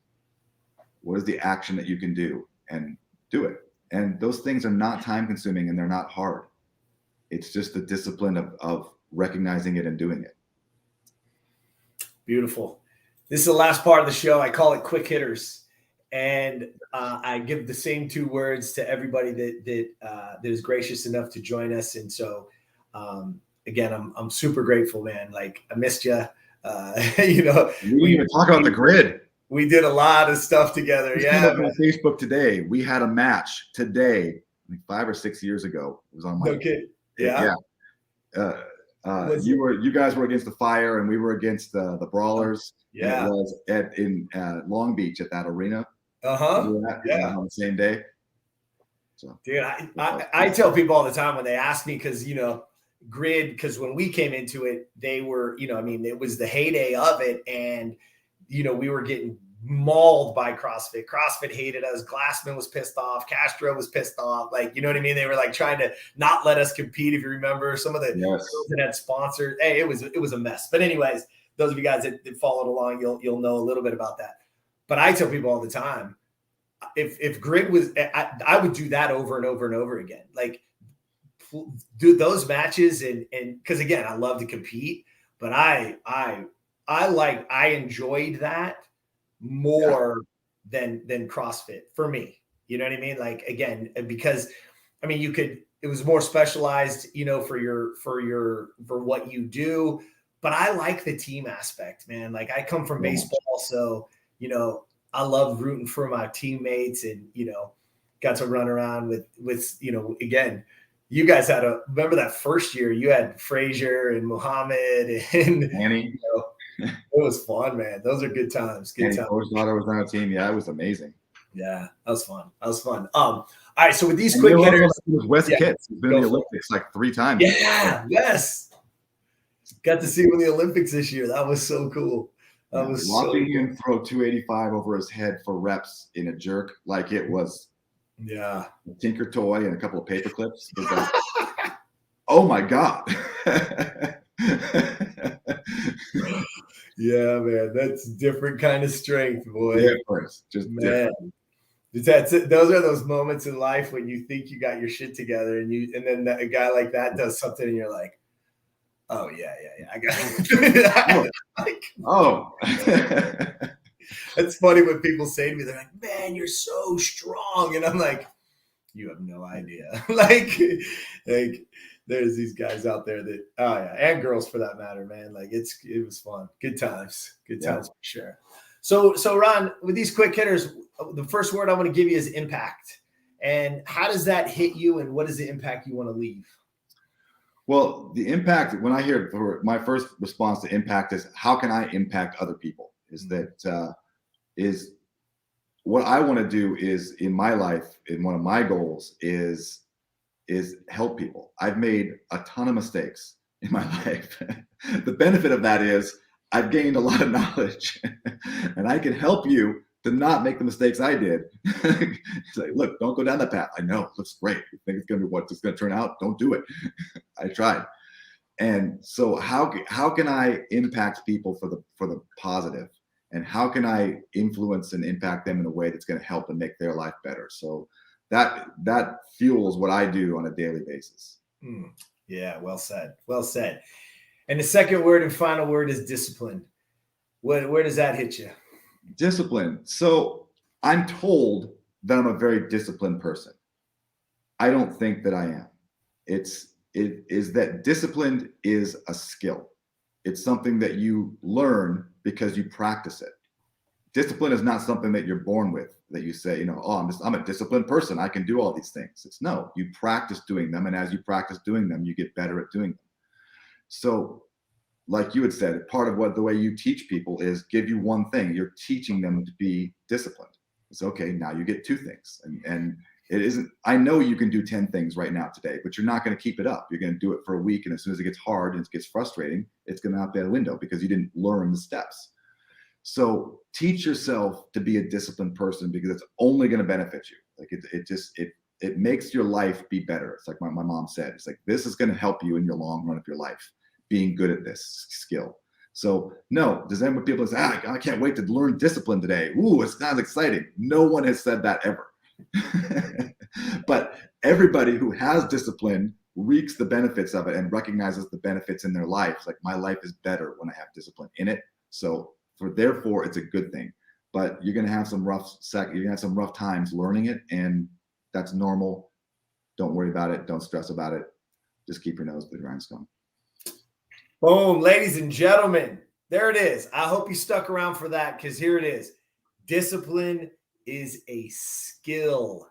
What is the action that you can do, and do it. And those things are not time consuming, and they're not hard. It's just the discipline of recognizing it and doing it. Beautiful. This is the last part of the show. I call it quick hitters. And I give the same 2 words to everybody that is gracious enough to join us. And so, again, I'm super grateful, man. Like, I missed you. We didn't even talk about the grid. We did a lot of stuff together. Yeah. On Facebook today. We had a match today, 5 or 6 years ago. It was on my. Okay. Yeah. You guys were against the Fire, and we were against the Brawlers. Yeah. It was in Long Beach at that arena. Yeah. On the same day. So, dude, I tell people all the time when they ask me, because grid, because when we came into it, they were, it was the heyday of it, and we were getting mauled by CrossFit. CrossFit hated us. Glassman was pissed off. Castro was pissed off. Like, you know what I mean? They were like trying to not let us compete. If you remember, some of the girls that had sponsored, hey, it was a mess. But anyways, those of you guys that followed along, you'll know a little bit about that. But I tell people all the time, if grid was, I would do that over and over and over again. Like, do those matches, and because again, I love to compete, but I enjoyed that more than CrossFit for me. You know what I mean? Like, again, because it was more specialized, for what you do, but I like the team aspect, man. Like, I come from baseball, so, I love rooting for my teammates, and, got to run around with, again, you guys remember that first year you had Frazier and Muhammad and Annie. It was fun, man. Those are good times. Good times. Coach daughter was on a team. Yeah, it was amazing. Yeah, that was fun. All right, so with these quick hitters, Wes Kitts has been in the Olympics like 3 times. Yeah, yes. Got to see him in the Olympics this year. That was so cool. That was watching him throw 285 over his head for reps in a jerk, like it was a Tinker toy and a couple of paper clips. It was like, oh my God. Yeah, man, that's different kind of strength, boy. Different, just Man, different. that's it. Those are those moments in life when you think you got your shit together, and then a guy like that does something, and you're like, oh yeah, I got it. Oh. It's funny when people say to me, they're like, man, you're so strong. And I'm like, you have no idea. like there's these guys out there that, oh yeah, and girls for that matter, man. Like it was fun. Good times for sure. So Ron, with these quick hitters, the first word I want to give you is impact. And how does that hit you, and what is the impact you want to leave? Well, the impact, when I hear, my first response to impact is, how can I impact other people? Is that is what I want to do is in my life, and one of my goals is help people. I've made a ton of mistakes in my life. The benefit of that is I've gained a lot of knowledge and I can help you to not make the mistakes I did. It's like, look, don't go down that path. I know, it looks great. You think it's going to be what it's going to turn out? Don't do it. I tried. And so how can I impact people for the positive? And how can I influence and impact them in a way that's going to help and make their life better? So that fuels what I do on a daily basis. Yeah, well said. Well said. And the second word and final word is discipline. Where does that hit you? Discipline. So I'm told that I'm a very disciplined person. I don't think that I am. It is that discipline is a skill. It's something that you learn because you practice it. Discipline is not something that you're born with, that you say, oh, I'm a disciplined person, I can do all these things. It's no, you practice doing them. And as you practice doing them, you get better at doing them. So like you had said, part of the way you teach people is give you one thing. You're teaching them to be disciplined. It's okay, now you get two things. And it isn't, I know you can do 10 things right now today, but you're not going to keep it up. You're going to do it for a week. And as soon as it gets hard and it gets frustrating, it's going to out the window because you didn't learn the steps. So teach yourself to be a disciplined person because it's only going to benefit you. Like it makes your life be better. It's like my mom said, it's like, this is going to help you in your long run of your life, being good at this skill. So no, does anyone people say, I can't wait to learn discipline today. Ooh, it's not exciting. No one has said that ever. But everybody who has discipline reaps the benefits of it and recognizes the benefits in their life. Like, my life is better when I have discipline in it. So therefore it's a good thing. But you're going to have some rough times learning it, and that's normal. Don't worry about it. Don't stress about it. Just keep your nose to the grindstone. Boom, ladies and gentlemen, there it is. I hope you stuck around for that, because here it is. Discipline is a skill.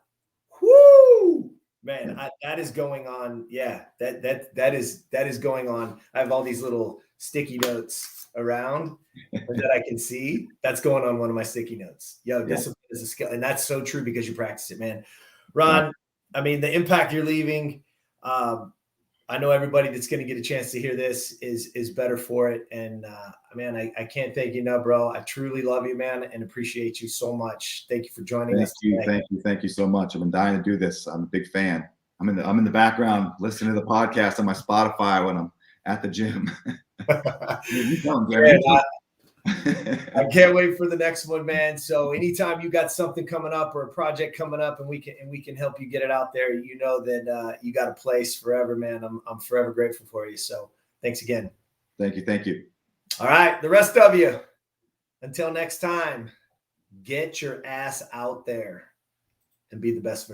Whoo! Man, that is going on. Yeah, that is going on. I have all these little sticky notes around that I can see. That's going on one of my sticky notes. Discipline is a skill. And that's so true because you practice it, man. Ron, I mean, the impact you're leaving, I know everybody that's going to get a chance to hear this is better for it. And man, I can't thank you enough, bro. I truly love you, man, and appreciate you so much. Thank you for joining us today. Thank you so much. I've been dying to do this. I'm a big fan. I'm in the background listening to the podcast on my Spotify when I'm at the gym. I can't wait for the next one, man. So anytime you got something coming up or a project coming up and we can help you get it out there, you know that you got a place forever, man. I'm forever grateful for you. So thanks again. Thank you. All right. The rest of you, until next time, get your ass out there and be the best version.